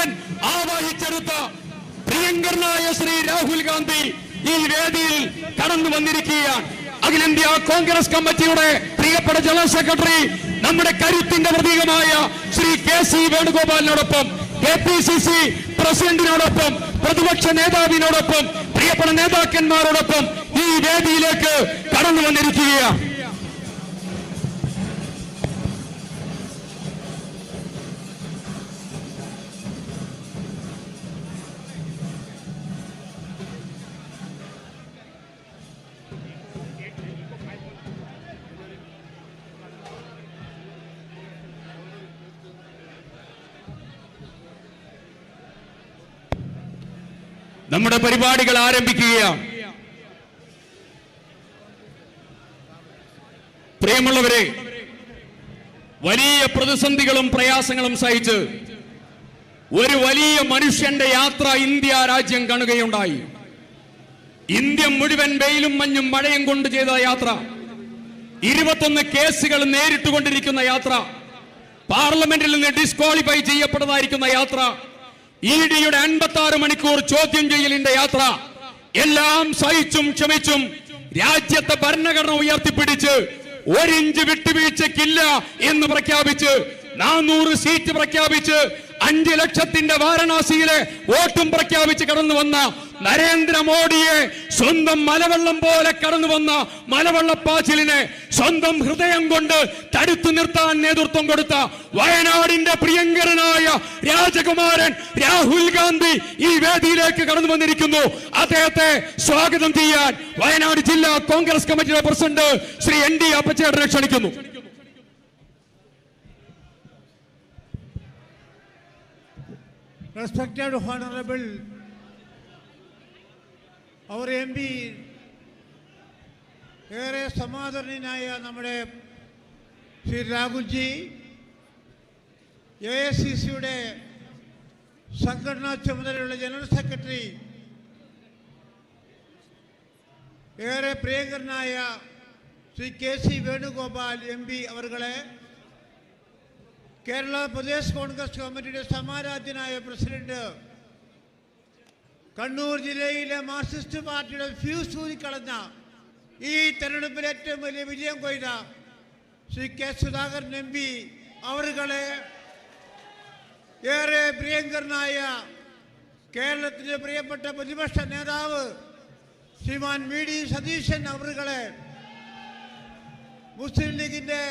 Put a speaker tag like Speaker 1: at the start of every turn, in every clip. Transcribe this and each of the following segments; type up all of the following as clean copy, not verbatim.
Speaker 1: മുഴുവൻ ആവാഹിച്ചെടുത്ത പ്രിയങ്കരനായ ശ്രീ രാഹുൽ ഗാന്ധി ഈ വേദിയിൽ കടന്നു വന്നിരിക്കുകയാണ്. അഖിലേന്ത്യാ കോൺഗ്രസ് കമ്മിറ്റിയുടെ പ്രിയപ്പെട്ട ജനറൽ സെക്രട്ടറി, നമ്മുടെ കരുത്തിന്റെ പ്രതീകമായ ശ്രീ KC വേണുഗോപാലിനോടൊപ്പം, KPCC പ്രസിഡന്റിനോടൊപ്പം, പ്രതിപക്ഷ നേതാവിനോടൊപ്പം, പ്രിയപ്പെട്ട നേതാക്കന്മാരോടൊപ്പം ഈ വേദിയിലേക്ക് കടന്നു വന്നിരിക്കുകയാണ്. നമ്മുടെ പരിപാടികൾ ആരംഭിക്കുകയാണ്. പ്രിയമുള്ളവരെ, വലിയ പ്രതിസന്ധികളും പ്രയാസങ്ങളും സഹിച്ച് ഒരു വലിയ മനുഷ്യന്റെ യാത്ര ഇന്ത്യ രാജ്യം കാണുകയുണ്ടായി. ഇന്ത്യ മുഴുവൻ വെയിലും മഞ്ഞും മഴയും കൊണ്ട് ചെയ്ത യാത്ര, 21 കേസുകൾ നേരിട്ടുകൊണ്ടിരിക്കുന്ന യാത്ര, പാർലമെന്റിൽ നിന്ന് ഡിസ്ക്വാളിഫൈ ചെയ്യപ്പെട്ടതായിരിക്കുന്ന യാത്ര, EDയുടെ 56 മണിക്കൂർ ചോദ്യം ചെയ്യലിന്റെ യാത്ര, എല്ലാം സഹിച്ചും ക്ഷമിച്ചും രാജ്യത്തെ ഭരണഘടന ഉയർത്തിപ്പിടിച്ച് 1 ഇഞ്ച് വിട്ടുവീഴ്ചയ്ക്കില്ല എന്ന് പ്രഖ്യാപിച്ച് 400 സീറ്റ് പ്രഖ്യാപിച്ച് 5 ലക്ഷത്തിന്റെ വാരണാസിയിലെ വോട്ടും പ്രഖ്യാപിച്ച് കടന്നു വന്ന നരേന്ദ്രമോദിയെ, സ്വന്തം മലവെള്ളം പോലെ കടന്നു വന്ന മലവെള്ളപ്പാച്ചിലിനെ സ്വന്തം ഹൃദയം കൊണ്ട് തടുത്തു നിർത്താൻ നേതൃത്വം കൊടുത്ത വയനാടിന്റെ പ്രിയങ്കരനായ രാജകുമാരൻ രാഹുൽ ഗാന്ധി ഈ വേദിയിലേക്ക് കടന്നു വന്നിരിക്കുന്നു. അദ്ദേഹത്തെ സ്വാഗതം ചെയ്യാൻ വയനാട് ജില്ലാ കോൺഗ്രസ് കമ്മിറ്റിയുടെ പ്രസിഡന്റ് ശ്രീ ND അപ്പച്ചേട്ടനെ ക്ഷണിക്കുന്നു.
Speaker 2: Respected Honorable, our MP, ഏറെ സമാദരണീയനായ നമ്മുടെ ശ്രീ രാഹുൽജി, AICCയുടെ സംഘടനാ ചുമതലയുള്ള ജനറൽ സെക്രട്ടറി, ഏറെ പ്രിയങ്കരനായ ശ്രീ KC വേണുഗോപാൽ MP അവർകളെ, കേരള പ്രദേശ് കോൺഗ്രസ് കമ്മിറ്റിയുടെ സമാരാധ്യനായ പ്രസിഡന്റ്, കണ്ണൂർ ജില്ലയിലെ മാർക്സിസ്റ്റ് പാർട്ടിയുടെ ഫ്യൂസ് ഊരിക്കളഞ്ഞ ഈ തെരഞ്ഞെടുപ്പിൽ ഏറ്റവും വലിയ വിജയം കൊയ്ത ശ്രീ K. സുധാകരൻ MP അവരുകളെ, ഏറെ പ്രിയങ്കരനായ കേരളത്തിലെ പ്രിയപ്പെട്ട പ്രതിപക്ഷ നേതാവ് ശ്രീമാൻ VD സതീശൻ അവരുകളെ, മുസ്ലിം ലീഗിന്റെ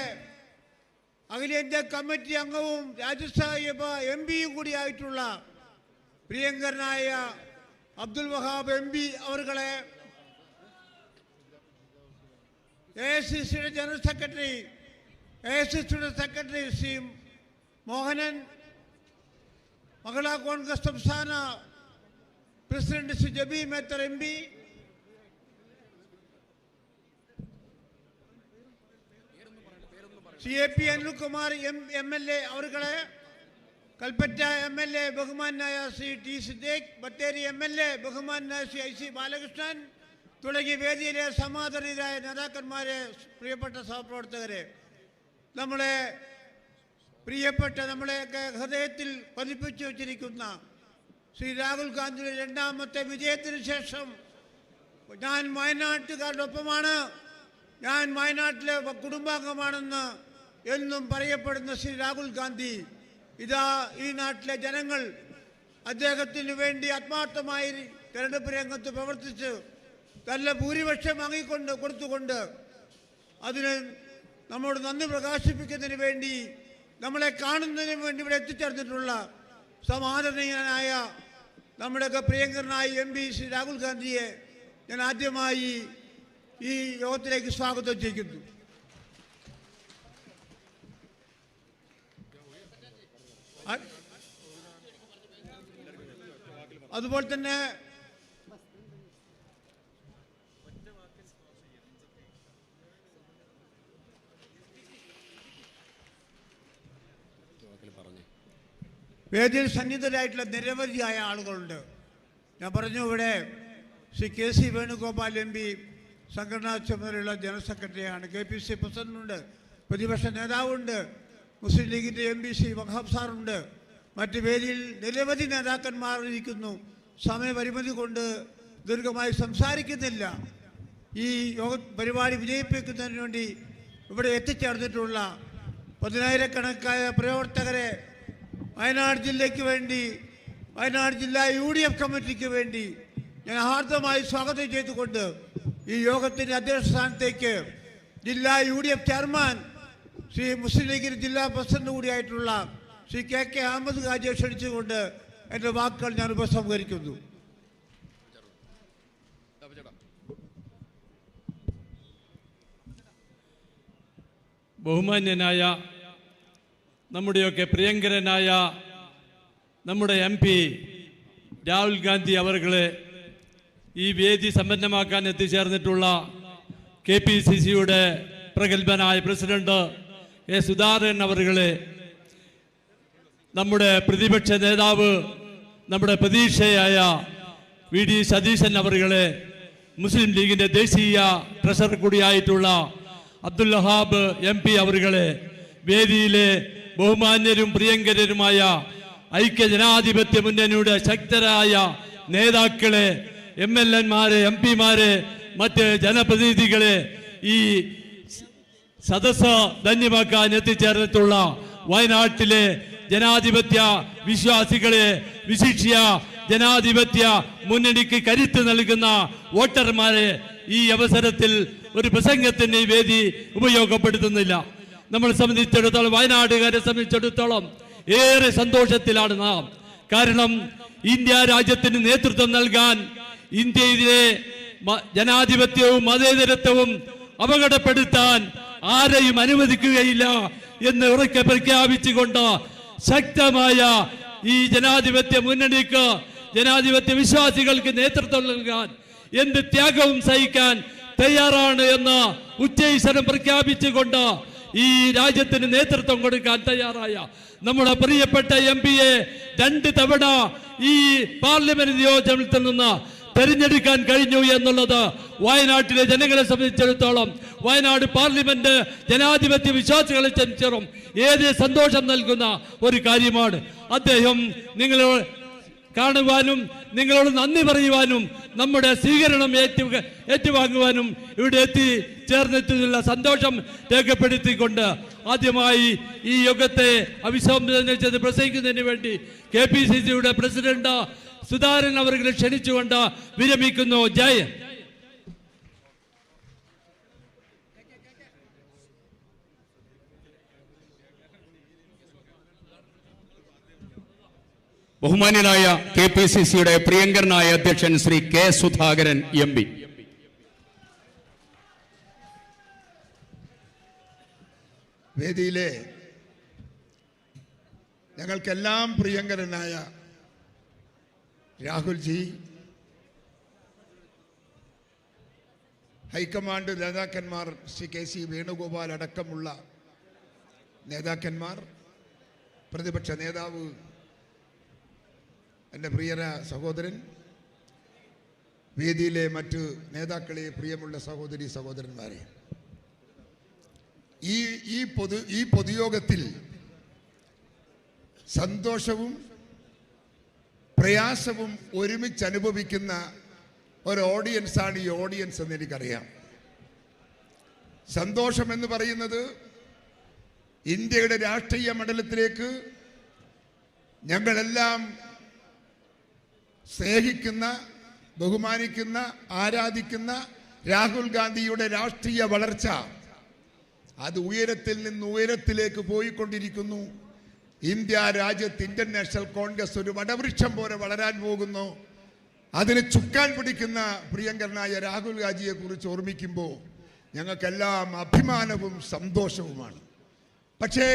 Speaker 2: അഖിലേന്ത്യാ കമ്മിറ്റി അംഗവും രാജ്യസഭ MPയും കൂടിയായിട്ടുള്ള പ്രിയങ്കരനായ അബ്ദുൽ വഹാബ് MP അവരുകളെ, AICCയുടെ ജനറൽ സെക്രട്ടറി, AICCയുടെ സെക്രട്ടറി ശ്രീ മോഹനൻ, മഹിളാ കോൺഗ്രസ് സംസ്ഥാന president Shri Jebi Mather MP, CAP Anilkumar MLA അവരുകളെ, കൽപ്പറ്റ MLA ബഹുമാനായ ശ്രീ T. സിദ്ദീഖ്, ബത്തേരി MLA ബഹുമാനായ ശ്രീ IC ബാലകൃഷ്ണൻ തുടങ്ങിയ വേദിയിലെ സമാദരണീയരായ നേതാക്കന്മാരെ, പ്രിയപ്പെട്ട സഹപ്രവർത്തകരെ, നമ്മളെ പ്രിയപ്പെട്ട നമ്മളെയൊക്കെ ഹൃദയത്തിൽ പതിപ്പിച്ചു വച്ചിരിക്കുന്ന ശ്രീ രാഹുൽ ഗാന്ധിയുടെ 2ാമത്തെ വിജയത്തിന് ശേഷം ഞാൻ വയനാട്ടുകാരുടെ ഒപ്പമാണ്, ഞാൻ വയനാട്ടിലെ കുടുംബാംഗമാണെന്ന് എന്നും പറയപ്പെടുന്ന ശ്രീ രാഹുൽ ഗാന്ധി ഇതാ ഈ നാട്ടിലെ ജനങ്ങൾ അദ്ദേഹത്തിന് വേണ്ടി ആത്മാർത്ഥമായി തെരഞ്ഞെടുപ്പ് രംഗത്ത് പ്രവർത്തിച്ച് നല്ല ഭൂരിപക്ഷം കൊടുത്തുകൊണ്ട് അതിന് നമ്മോട് നന്ദി പ്രകാശിപ്പിക്കുന്നതിന് വേണ്ടി, നമ്മളെ കാണുന്നതിന് വേണ്ടി ഇവിടെ എത്തിച്ചേർന്നിട്ടുള്ള സമാദരണീയനായ നമ്മുടെയൊക്കെ പ്രിയങ്കരനായ MP ശ്രീ രാഹുൽ ഗാന്ധിയെ ഞാൻ ആദ്യമായി ഈ യോഗത്തിലേക്ക് സ്വാഗതം ചെയ്യുന്നു. അതുപോലെ തന്നെ വേദിയിൽ സന്നിഹിതരായിട്ടുള്ള നിരവധിയായ ആളുകളുണ്ട്. ഞാൻ പറഞ്ഞു, ഇവിടെ ശ്രീ KC വേണുഗോപാൽ MP സംഘടനാ ചുമതലയുള്ള ജനറൽ സെക്രട്ടറിയാണ്, KPC പ്രസിഡന്റുണ്ട്, പ്രതിപക്ഷ നേതാവുണ്ട്, മുസ്ലിം ലീഗിൻ്റെ MP ശ്രീ വഹാബ് സാറുണ്ട്, മറ്റ് വേദിയിൽ നിരവധി നേതാക്കന്മാർ ഇരിക്കുന്നു. സമയപരിമിതി കൊണ്ട് ദീർഘമായി സംസാരിക്കുന്നില്ല. ഈ യോഗ പരിപാടി വിജയിപ്പിക്കുന്നതിന് വേണ്ടി ഇവിടെ എത്തിച്ചേർന്നിട്ടുള്ള 10,000-കണക്കായ പ്രവർത്തകരെ വയനാട് ജില്ലയ്ക്ക് വേണ്ടി, വയനാട് ജില്ലാ UDF കമ്മിറ്റിക്ക് വേണ്ടി ഞാൻ ഹാർദമായി സ്വാഗതം ചെയ്തുകൊണ്ട് ഈ യോഗത്തിൻ്റെ അധ്യക്ഷ സ്ഥാനത്തേക്ക് ജില്ലാ UDF ചെയർമാൻ ശ്രീ മുസ്ലിം ലീഗിൻ്റെ ജില്ലാ പ്രസിഡന്റ് കൂടിയായിട്ടുള്ള ശ്രീ KK അഹമ്മദ് ഖാജിയെ ക്ഷണിച്ചുകൊണ്ട് എൻ്റെ വാക്കുകൾ ഞാൻ ഉപസംഹരിക്കുന്നു.
Speaker 3: ബഹുമാന്യനായ നമ്മുടെയൊക്കെ പ്രിയങ്കരനായ നമ്മുടെ MP രാഹുൽ ഗാന്ധി അവർകളെ ഈ വേദി സമ്പന്നമാക്കാൻ എത്തിച്ചേർന്നിട്ടുള്ള KPCCയുടെ പ്രഗത്ഭനായ പ്രസിഡന്റ് സുധാകരൻ അവർകളെ, നമ്മുടെ പ്രതിപക്ഷ നേതാവ്, നമ്മുടെ പ്രതീക്ഷയായ VD സതീശൻ അവർകളെ, മുസ്ലിം ലീഗിൻ്റെ ദേശീയ ട്രഷറർ കൂടിയായിട്ടുള്ള അബ്ദുൽ വഹാബ് MP അവർകളെ, വേദിയിലെ ബഹുമാന്യരും പ്രിയങ്കരരുമായ ഐക്യജനാധിപത്യ മുന്നണിയുടെ ശക്തരായ നേതാക്കളെ, MLA-മാരെ, MP-മാരെ, മറ്റ് ജനപ്രതിനിധികളെ, ഈ സദസ്സ് ധന്യമാക്കാൻ എത്തിച്ചേർന്നിട്ടുള്ള വയനാട്ടിലെ ജനാധിപത്യ വിശ്വാസികളെ, വിശിഷ്യ ജനാധിപത്യ മുന്നണിക്ക് കരുത്ത് നൽകുന്ന വോട്ടർമാരെ, ഈ അവസരത്തിൽ ഒരു പ്രസംഗത്തിന് ഈ വേദി ഉപയോഗപ്പെടുത്തുന്നില്ല. നമ്മളെ സംബന്ധിച്ചിടത്തോളം, വയനാടുകാരെ സംബന്ധിച്ചിടത്തോളം ഏറെ സന്തോഷത്തിലാണ് നാം. കാരണം ഇന്ത്യ രാജ്യത്തിന് നേതൃത്വം നൽകാൻ, ഇന്ത്യയിലെ ജനാധിപത്യവും മതേതരത്വവും അപകടപ്പെടുത്താൻ ആരെയും അനുവദിക്കുകയില്ല എന്ന് ഉറക്കെ പ്രഖ്യാപിച്ചുകൊണ്ട് ശക്തമായ ഈ ജനാധിപത്യ മുന്നണിക്ക്, ജനാധിപത്യ വിശ്വാസികൾക്ക് നേതൃത്വം നൽകാൻ എന്ത് ത്യാഗവും സഹിക്കാൻ തയ്യാറാണ് എന്ന് ഉച്ചൈസ്വരം പ്രഖ്യാപിച്ചുകൊണ്ട് ഈ രാജ്യത്തിന് നേതൃത്വം കൊടുക്കാൻ തയ്യാറായ നമ്മുടെ പ്രിയപ്പെട്ട MP-യെ 2 തവണ ഈ പാർലമെന്റ് നിയോജകത്തിൽ നിന്ന് തെരഞ്ഞെടുക്കാൻ കഴിഞ്ഞു എന്നുള്ളത് വയനാട്ടിലെ ജനങ്ങളെ സംബന്ധിച്ചിടത്തോളം, വയനാട് പാർലമെന്റ് ജനാധിപത്യ വിശ്വാസികളെ സംബന്ധിച്ചിടത്തോളം ഏറെ സന്തോഷം നൽകുന്ന ഒരു കാര്യമാണ്. അദ്ദേഹം നിങ്ങളോട് കാണുവാനും നിങ്ങളോട് നന്ദി പറയുവാനും നമ്മുടെ സ്വീകരണം ഏറ്റുവാങ്ങുവാനും ഇവിടെ എത്തിച്ചേർന്നെത്തിയുള്ള സന്തോഷം രേഖപ്പെടുത്തിക്കൊണ്ട് ആദ്യമായി ഈ യോഗത്തെ അഭിസംബോധന ചെയ്ത് പ്രസംഗിക്കുന്നതിന് വേണ്ടി KPCCയുടെ പ്രസിഡന്റ് സുധാകരൻ അവരെ ക്ഷണിച്ചുകൊണ്ട് വിരമിക്കുന്നു. ജയ്.
Speaker 1: ബഹുമാന്യനായ KPCCയുടെ പ്രിയങ്കരനായ അധ്യക്ഷൻ ശ്രീ K. സുധാകരൻ MP.
Speaker 4: വേദിയിലെ ഞങ്ങൾക്കെല്ലാം പ്രിയങ്കരനായ രാഹുൽജി, ഹൈക്കമാൻഡ് നേതാക്കന്മാർ ശ്രീ KC വേണുഗോപാൽ അടക്കമുള്ള നേതാക്കന്മാർ, പ്രതിപക്ഷ നേതാവ് എൻ്റെ പ്രിയര സഹോദരൻ, വേദിയിലെ മറ്റ് നേതാക്കളെ, പ്രിയമുള്ള സഹോദരി സഹോദരന്മാരെ, ഈ പൊതുയോഗത്തിൽ സന്തോഷവും പ്രയാസവും ഒരുമിച്ച് അനുഭവിക്കുന്ന ഒരു ഓഡിയൻസാണ് ഈ ഓഡിയൻസ് എന്ന് എനിക്കറിയാം. സന്തോഷം എന്ന് പറയുന്നത് ഇന്ത്യയുടെ രാഷ്ട്രീയ മണ്ഡലത്തിലേക്ക് ഞങ്ങളെല്ലാം സ്നേഹിക്കുന്ന, ബഹുമാനിക്കുന്ന, ആരാധിക്കുന്ന രാഹുൽ ഗാന്ധിയുടെ രാഷ്ട്രീയ വളർച്ച അത് ഉയരത്തിൽ നിന്ന് ഉയരത്തിലേക്ക് പോയിക്കൊണ്ടിരിക്കുന്നു. ഇന്ത്യ രാജ്യത്ത് ഇന്ത്യൻ നാഷണൽ കോൺഗ്രസ് ഒരു വടവൃക്ഷം പോലെ വളരാൻ പോകുന്നു. അതിന് ചുക്കാൻ പിടിക്കുന്ന പ്രിയങ്കരനായ രാഹുൽ ഗാന്ധിയെ കുറിച്ച് ഓർമ്മിക്കുമ്പോൾ ഞങ്ങൾക്കെല്ലാം അഭിമാനവും സന്തോഷവുമാണ്. പക്ഷേ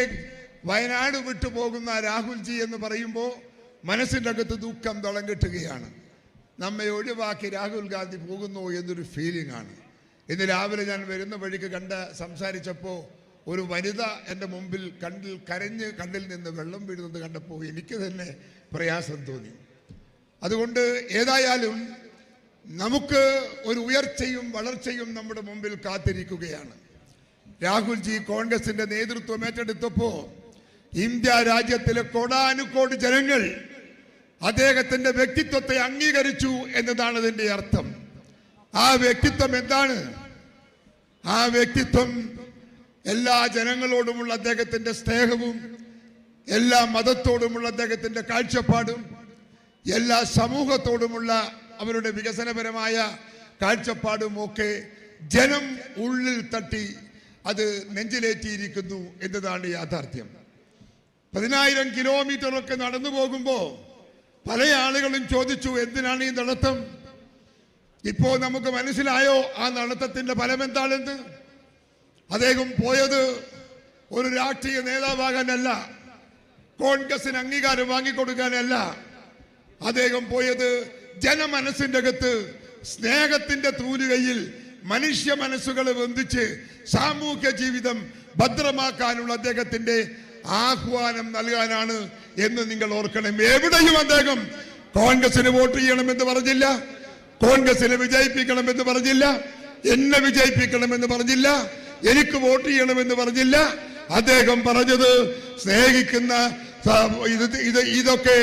Speaker 4: വയനാട് വിട്ടുപോകുന്ന രാഹുൽജി എന്ന് പറയുമ്പോൾ മനസ്സിൻ്റെ അകത്ത് ദുഃഖം തളം കെട്ടുകയാണ്. നമ്മെ ഒഴിവാക്കി രാഹുൽ ഗാന്ധി പോകുന്നു എന്നൊരു ഫീലിംഗ് ആണ്. ഇന്ന് രാവിലെ ഞാൻ വരുന്ന വഴിക്ക് സംസാരിച്ചപ്പോൾ ഒരു വനിത എൻ്റെ മുമ്പിൽ കണ്ണിൽ നിന്ന് വെള്ളം വീഴുന്നത് കണ്ടപ്പോൾ എനിക്ക് തന്നെ പ്രയാസം തോന്നി. അതുകൊണ്ട് ഏതായാലും നമുക്ക് ഒരു ഉയർച്ചയും വളർച്ചയും നമ്മുടെ മുമ്പിൽ കാത്തിരിക്കുകയാണ്. രാഹുൽജി കോൺഗ്രസിൻ്റെ നേതൃത്വം ഏറ്റെടുത്തപ്പോൾ ഇന്ത്യ രാജ്യത്തിലെ കോടാനുകോടി ജനങ്ങൾ അദ്ദേഹത്തിന്റെ വ്യക്തിത്വത്തെ അംഗീകരിച്ചു എന്നതാണ് അതിന്റെ അർത്ഥം. ആ വ്യക്തിത്വം എന്താണ്? ആ വ്യക്തിത്വം എല്ലാ ജനങ്ങളോടുമുള്ള അദ്ദേഹത്തിന്റെ സ്നേഹവും, എല്ലാ മതത്തോടുമുള്ള അദ്ദേഹത്തിന്റെ കാഴ്ചപ്പാടും, എല്ലാ സമൂഹത്തോടുമുള്ള അവരുടെ വികസനപരമായ കാഴ്ചപ്പാടും ഒക്കെ ജനം ഉള്ളിൽ തട്ടി അത് നെഞ്ചിലേറ്റിയിരിക്കുന്നു എന്നതാണ് യാഥാർത്ഥ്യം. 10,000 കിലോമീറ്ററൊക്കെ നടന്നു പോകുമ്പോൾ പല ആളുകളും ചോദിച്ചു, എന്തിനാണ് ഈ നടത്തം? ഇപ്പോ നമുക്ക് മനസ്സിലായോ ആ നടത്തത്തിന്റെ ഫലം എന്താണെന്ന്? അദ്ദേഹം പോയത് ഒരു രാഷ്ട്രീയ നേതാവാകാനല്ല, കോൺഗ്രസിന് അംഗീകാരം വാങ്ങിക്കൊടുക്കാനല്ല. അദ്ദേഹം പോയത് ജനമനസ്സിന്റെ അകത്ത് സ്നേഹത്തിന്റെ തൂലികയിൽ മനുഷ്യ മനസ്സുകളെ ബന്ധിച്ച് സാമൂഹ്യ ജീവിതം ഭദ്രമാക്കാനുള്ള അദ്ദേഹത്തിന്റെ ആഹ്വാനം നൽകാനാണ് എന്ന് നിങ്ങൾ ഓർക്കണം. എവിടെയും അദ്ദേഹം കോൺഗ്രസിന് വോട്ട് ചെയ്യണമെന്ന് പറഞ്ഞില്ല, കോൺഗ്രസിനെ വിജയിപ്പിക്കണമെന്ന് പറഞ്ഞില്ല, എന്നെ വിജയിപ്പിക്കണമെന്ന് പറഞ്ഞില്ല, എനിക്ക് വോട്ട് ചെയ്യണമെന്ന് പറഞ്ഞില്ല. അദ്ദേഹം പറഞ്ഞത് സ്നേഹിക്കുന്ന ഇതൊക്കെ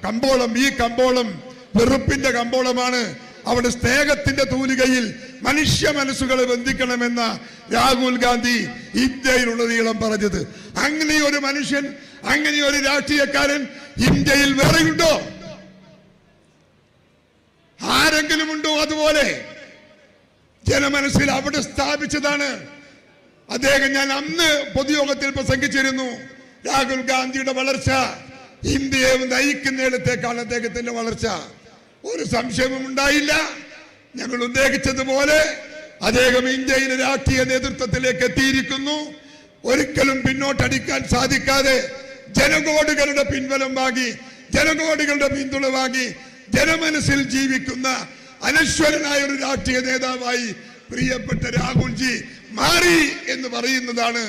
Speaker 4: കമ്പോളം, ഈ കമ്പോളം വെറുപ്പിന്റെ കമ്പോളമാണ്. അവിടെ സ്നേഹത്തിന്റെ തൂലികയിൽ മനുഷ്യ മനസ്സുകളെ ബന്ധിക്കണമെന്ന രാഹുൽ ഗാന്ധി ഇന്ത്യയിലുടനീളം പറഞ്ഞത്. അങ്ങനെ ഒരു മനുഷ്യൻ, അങ്ങനെ ഒരു രാഷ്ട്രീയക്കാരൻ ഇന്ത്യയിൽ വേറെയുണ്ടോ? ആരെങ്കിലും ഉണ്ടോ? അതുപോലെ ജനമനസ്സിൽ അവിടെ സ്ഥാപിച്ചതാണ് അദ്ദേഹം. ഞാൻ അന്ന് പൊതുയോഗത്തിൽ പ്രസംഗിച്ചിരുന്നു, രാഹുൽ ഗാന്ധിയുടെ വളർച്ച ഇന്ത്യയെ നയിക്കുന്നിടത്തേക്കാണ് അദ്ദേഹത്തിന്റെ വളർച്ച. ഒരു സംശയവും ഉണ്ടായില്ല. ഞങ്ങൾ ഉദ്ദേശിച്ചതുപോലെ അദ്ദേഹം ഇന്ത്യയിലെ രാഷ്ട്രീയ നേതൃത്വത്തിലേക്ക് എത്തിയിരിക്കുന്നു. ഒരിക്കലും പിന്നോട്ടടിക്കാൻ സാധിക്കാതെ ജനകോടികളുടെ പിൻബലം വാങ്ങി, ജനകോടികളുടെ പിന്തുണ വാങ്ങി ജനമനസ്സിൽ ജീവിക്കുന്ന അനശ്വരനായ ഒരു രാഷ്ട്രീയ നേതാവായി പ്രിയപ്പെട്ട രാഹുൽജി മാറി എന്ന് പറയുന്നതാണ്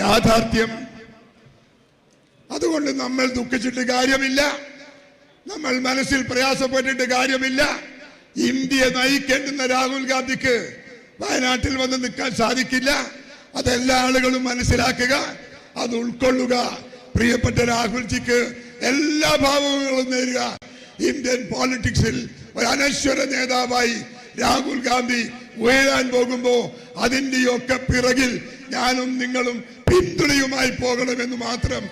Speaker 4: യാഥാർത്ഥ്യം. അതുകൊണ്ട് നമ്മൾ ദുഃഖിച്ചിട്ട് കാര്യമില്ല, നമ്മൾ മനസ്സിൽ പ്രയാസപ്പെട്ടിട്ട് കാര്യമില്ല. ഇന്ത്യയെ നയിക്കേണ്ടുന്ന രാഹുൽ ഗാന്ധിക്ക് വയനാട്ടിൽ വന്ന് നിൽക്കാൻ സാധിക്കില്ല. അതെല്ലാ ആളുകളും മനസ്സിലാക്കുക, അത് ഉൾക്കൊള്ളുക. പ്രിയപ്പെട്ട രാഹുൽജിക്ക് എല്ലാ ഭാവങ്ങളും നേരുക. ഇന്ത്യൻ പോളിറ്റിക്സിൽ ഒരു അനശ്വര നേതാവായി രാഹുൽ ഗാന്ധി ഉയരാൻ പോകുമ്പോ അതിന്റെയൊക്കെ പിറകിൽ ഞാനും നിങ്ങളും പിന്തുണയുമായി പോകണമെന്ന് മാത്രം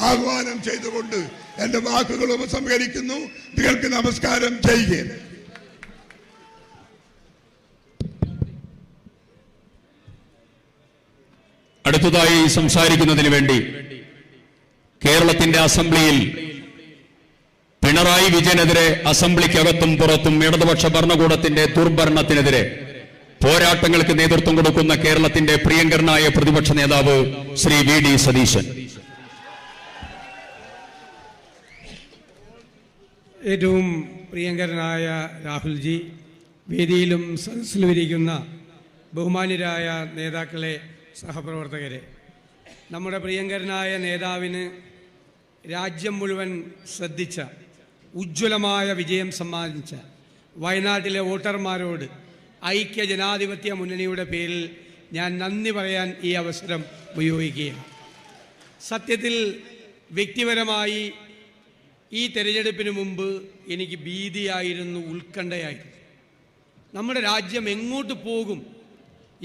Speaker 4: ആഹ്വാനം ചെയ്തുകൊണ്ട് എന്റെ വാക്കുകൾ ഉപസംഹരിക്കുന്നു. നിങ്ങൾക്ക് നമസ്കാരം ചെയ്യുകയും.
Speaker 1: അടുത്തതായി സംസാരിക്കുന്നതിന് വേണ്ടി കേരളത്തിന്റെ അസംബ്ലിയിൽ പിണറായി വിജയനെതിരെ അസംബ്ലിക്കകത്തും പുറത്തും ഇടതുപക്ഷ ഭരണകൂടത്തിന്റെ ദുർഭരണത്തിനെതിരെ പോരാട്ടങ്ങൾക്ക് നേതൃത്വം കൊടുക്കുന്ന കേരളത്തിന്റെ പ്രിയങ്കരനായ പ്രതിപക്ഷ നേതാവ് ശ്രീ വി.ഡി. സതീശൻ.
Speaker 5: ഏറ്റവും പ്രിയങ്കരനായ രാഹുൽജി, വേദിയിലും സദസ്സിലും ഇരിക്കുന്ന ബഹുമാന്യരായ നേതാക്കളെ, സഹപ്രവർത്തകരെ, നമ്മുടെ പ്രിയങ്കരനായ നേതാവിന് രാജ്യം മുഴുവൻ ശ്രദ്ധിച്ച ഉജ്ജ്വലമായ വിജയം സമ്മാനിച്ച വയനാട്ടിലെ വോട്ടർമാരോട് ഐക്യ ജനാധിപത്യ മുന്നണിയുടെ പേരിൽ ഞാൻ നന്ദി പറയാൻ ഈ അവസരം ഉപയോഗിക്കുകയാണ്. സത്യത്തിൽ വ്യക്തിപരമായി ഈ തെരഞ്ഞെടുപ്പിന് മുമ്പ് എനിക്ക് ഭീതിയായിരുന്നു, ഉത്കണ്ഠയായിരുന്നു. നമ്മുടെ രാജ്യം എങ്ങോട്ട് പോകും,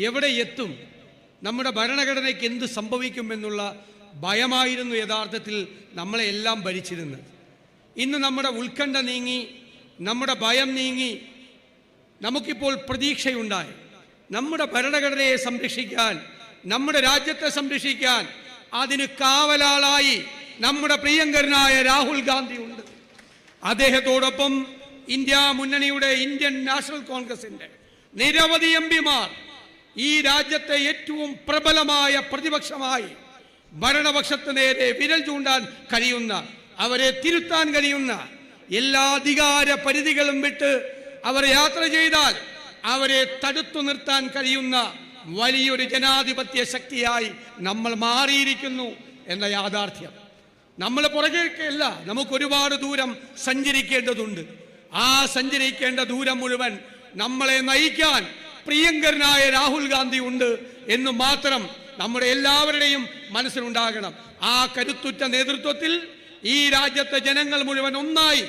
Speaker 5: എവിടെ എത്തും, നമ്മുടെ ഭരണഘടനയ്ക്ക് എന്ത് സംഭവിക്കുമെന്നുള്ള ഭയമായിരുന്നു യഥാർത്ഥത്തിൽ നമ്മളെ എല്ലാം ഭരിച്ചിരുന്നത്. ഇന്ന് നമ്മുടെ ഉത്കണ്ഠ നീങ്ങി, നമ്മുടെ ഭയം നീങ്ങി, നമുക്കിപ്പോൾ പ്രതീക്ഷയുണ്ടായി. നമ്മുടെ ഭരണഘടനയെ സംരക്ഷിക്കാൻ, നമ്മുടെ രാജ്യത്തെ സംരക്ഷിക്കാൻ അതിന് കാവലാളായി നമ്മുടെ പ്രിയങ്കരനായ രാഹുൽ ഗാന്ധി ഉണ്ട്. അദ്ദേഹത്തോടൊപ്പം ഇന്ത്യ മുന്നണിയുടെ, ഇന്ത്യൻ നാഷണൽ കോൺഗ്രസിന്റെ നിരവധി എംപിമാർ, ഈ രാജ്യത്തെ ഏറ്റവും പ്രബലമായ പ്രതിപക്ഷമായി ഭരണപക്ഷത്തിന് നേരെ വിരൽ ചൂണ്ടാൻ കഴിയുന്ന, അവരെ തിരുത്താൻ കഴിയുന്ന, എല്ലാ അധികാര പരിധികളും വിട്ട് അവർ യാത്ര ചെയ്താൽ അവരെ തടുത്തു നിർത്താൻ കഴിയുന്ന വലിയൊരു ജനാധിപത്യ ശക്തിയായി നമ്മൾ മാറിയിരിക്കുന്നു എന്ന യാഥാർത്ഥ്യം. നമ്മൾ പുറകേക്കല്ല, നമുക്ക് ഒരുപാട് ദൂരം സഞ്ചരിക്കേണ്ടതുണ്ട്. ആ സഞ്ചരിക്കേണ്ട ദൂരം മുഴുവൻ നമ്മളെ നയിക്കാൻ പ്രിയങ്കരനായ രാഹുൽ ഗാന്ധി ഉണ്ട് എന്ന് മാത്രം നമ്മുടെ എല്ലാവരുടെയും മനസ്സിലുണ്ടാകണം. ആ കരുത്തുറ്റ നേതൃത്വത്തിൽ ഈ രാജ്യത്തെ ജനങ്ങൾ മുഴുവൻ ഒന്നായി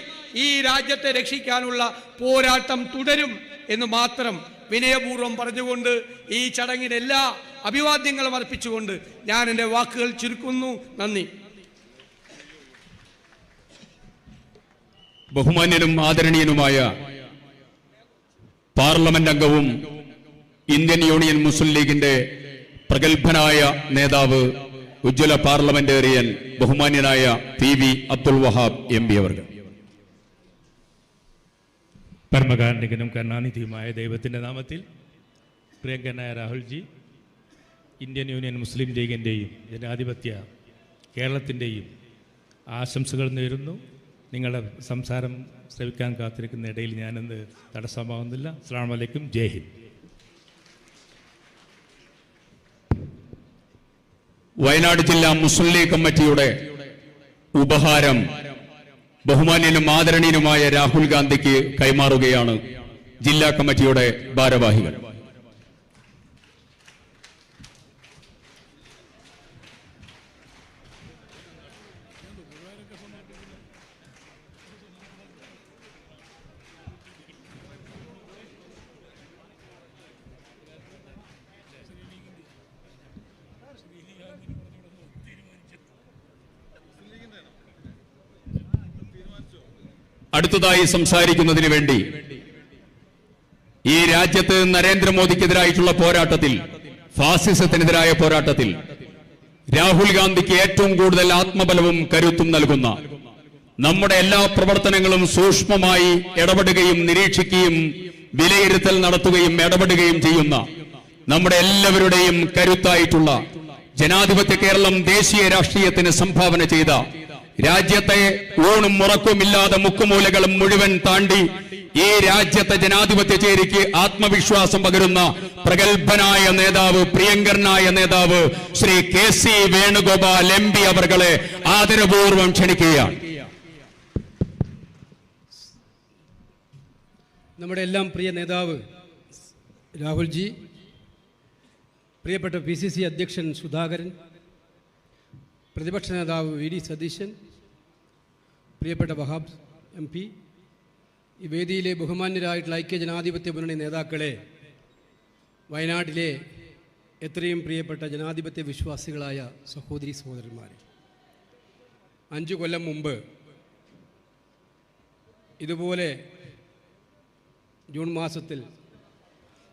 Speaker 5: ഈ രാജ്യത്തെ രക്ഷിക്കാനുള്ള പോരാട്ടം തുടരും എന്ന് മാത്രം വിനയപൂർവ്വം പറഞ്ഞുകൊണ്ട് ഈ ചടങ്ങിന് എല്ലാ അഭിവാദ്യങ്ങളും അർപ്പിച്ചുകൊണ്ട് ഞാൻ എൻ്റെ വാക്കുകൾ ചുരുക്കുന്നു. നന്ദി.
Speaker 1: ബഹുമാന്യനും ആദരണീയനുമായ പാർലമെന്റ് അംഗവും ഇന്ത്യൻ യൂണിയൻ മുസ്ലിം ലീഗിന്റെ പ്രഗത്ഭനായ നേതാവ്, ഉജ്ജ്വല പാർലമെന്റേറിയൻ ബഹുമാന്യനായ PV അബ്ദുൽ വഹാബ് MP അവർ.
Speaker 6: പരമകാരുണികനും കരുണാനിധിയുമായ ദൈവത്തിൻ്റെ നാമത്തിൽ പ്രിയങ്കരനായ രാഹുൽജി, ഇന്ത്യൻ യൂണിയൻ മുസ്ലിം ലീഗിൻ്റെയും ജനാധിപത്യ കേരളത്തിൻ്റെയും ആശംസകൾ നേരുന്നു. നിങ്ങളുടെ സംസാരം ശ്രവിക്കാൻ കാത്തിരിക്കുന്ന ഇടയിൽ ഞാനെന്ത് തടസ്സമാവുന്നില്ല. അസ്സലാമു അലൈക്കും. ജയ് ഹിന്ദ്.
Speaker 1: വയനാട് ജില്ലാ മുസ്ലിം ലീഗ് കമ്മിറ്റിയുടെ ഉപഹാരം ബഹുമാന്യനും ആദരണീയനുമായ രാഹുൽ ഗാന്ധിക്ക് കൈമാറുകയാണ് ജില്ലാ കമ്മിറ്റിയുടെ ഭാരവാഹികൾ. അടുത്തതായി സംസാരിക്കുന്നതിന് വേണ്ടി ഈ രാജ്യത്ത് നരേന്ദ്രമോദിക്കെതിരായിട്ടുള്ള പോരാട്ടത്തിൽ, ഫാസിസത്തിനെതിരായ പോരാട്ടത്തിൽ രാഹുൽ ഗാന്ധിക്ക് ഏറ്റവും കൂടുതൽ ആത്മബലവും കരുത്തും നൽകുന്ന, നമ്മുടെ എല്ലാ പ്രവർത്തനങ്ങളും സൂക്ഷ്മമായി ഇടപെടുകയും നിരീക്ഷിക്കുകയും വിലയിരുത്തൽ നടത്തുകയും ഇടപെടുകയും ചെയ്യുന്ന നമ്മുടെ എല്ലാവരുടെയും കരുത്തായിട്ടുള്ള ജനാധിപത്യ കേരളം ദേശീയ രാഷ്ട്രീയത്തിന് സംഭാവന ചെയ്ത, രാജ്യത്തെ ഊണും മുറക്കുമില്ലാതെ മുക്കുമൂലകളും മുഴുവൻ താണ്ടി ഈ രാജ്യത്തെ ജനാധിപത്യ ചേരിക്ക് ആത്മവിശ്വാസം പകരുന്ന പ്രഗത്ഭനായ നേതാവ്, പ്രിയങ്കരനായ നേതാവ് ശ്രീ KC വേണുഗോപാൽ MP അവർകളെ ആദരപൂർവ്വം ക്ഷണിക്കുകയാണ്.
Speaker 7: നമ്മുടെ എല്ലാം പ്രിയ നേതാവ് രാഹുൽജി, പ്രിയപ്പെട്ട PCC അധ്യക്ഷൻ സുധാകരൻ, പ്രതിപക്ഷ നേതാവ് VD സതീശൻ, പ്രിയപ്പെട്ട വഹാബ് MP, ഈ വേദിയിലെ ബഹുമാന്യരായിട്ടുള്ള ഐക്യ ജനാധിപത്യ മുന്നണി നേതാക്കളെ, വയനാട്ടിലെ എത്രയും പ്രിയപ്പെട്ട ജനാധിപത്യ വിശ്വാസികളായ സഹോദരി സഹോദരന്മാരെ, 5 കൊല്ലം മുമ്പ് ഇതുപോലെ ജൂൺ മാസത്തിൽ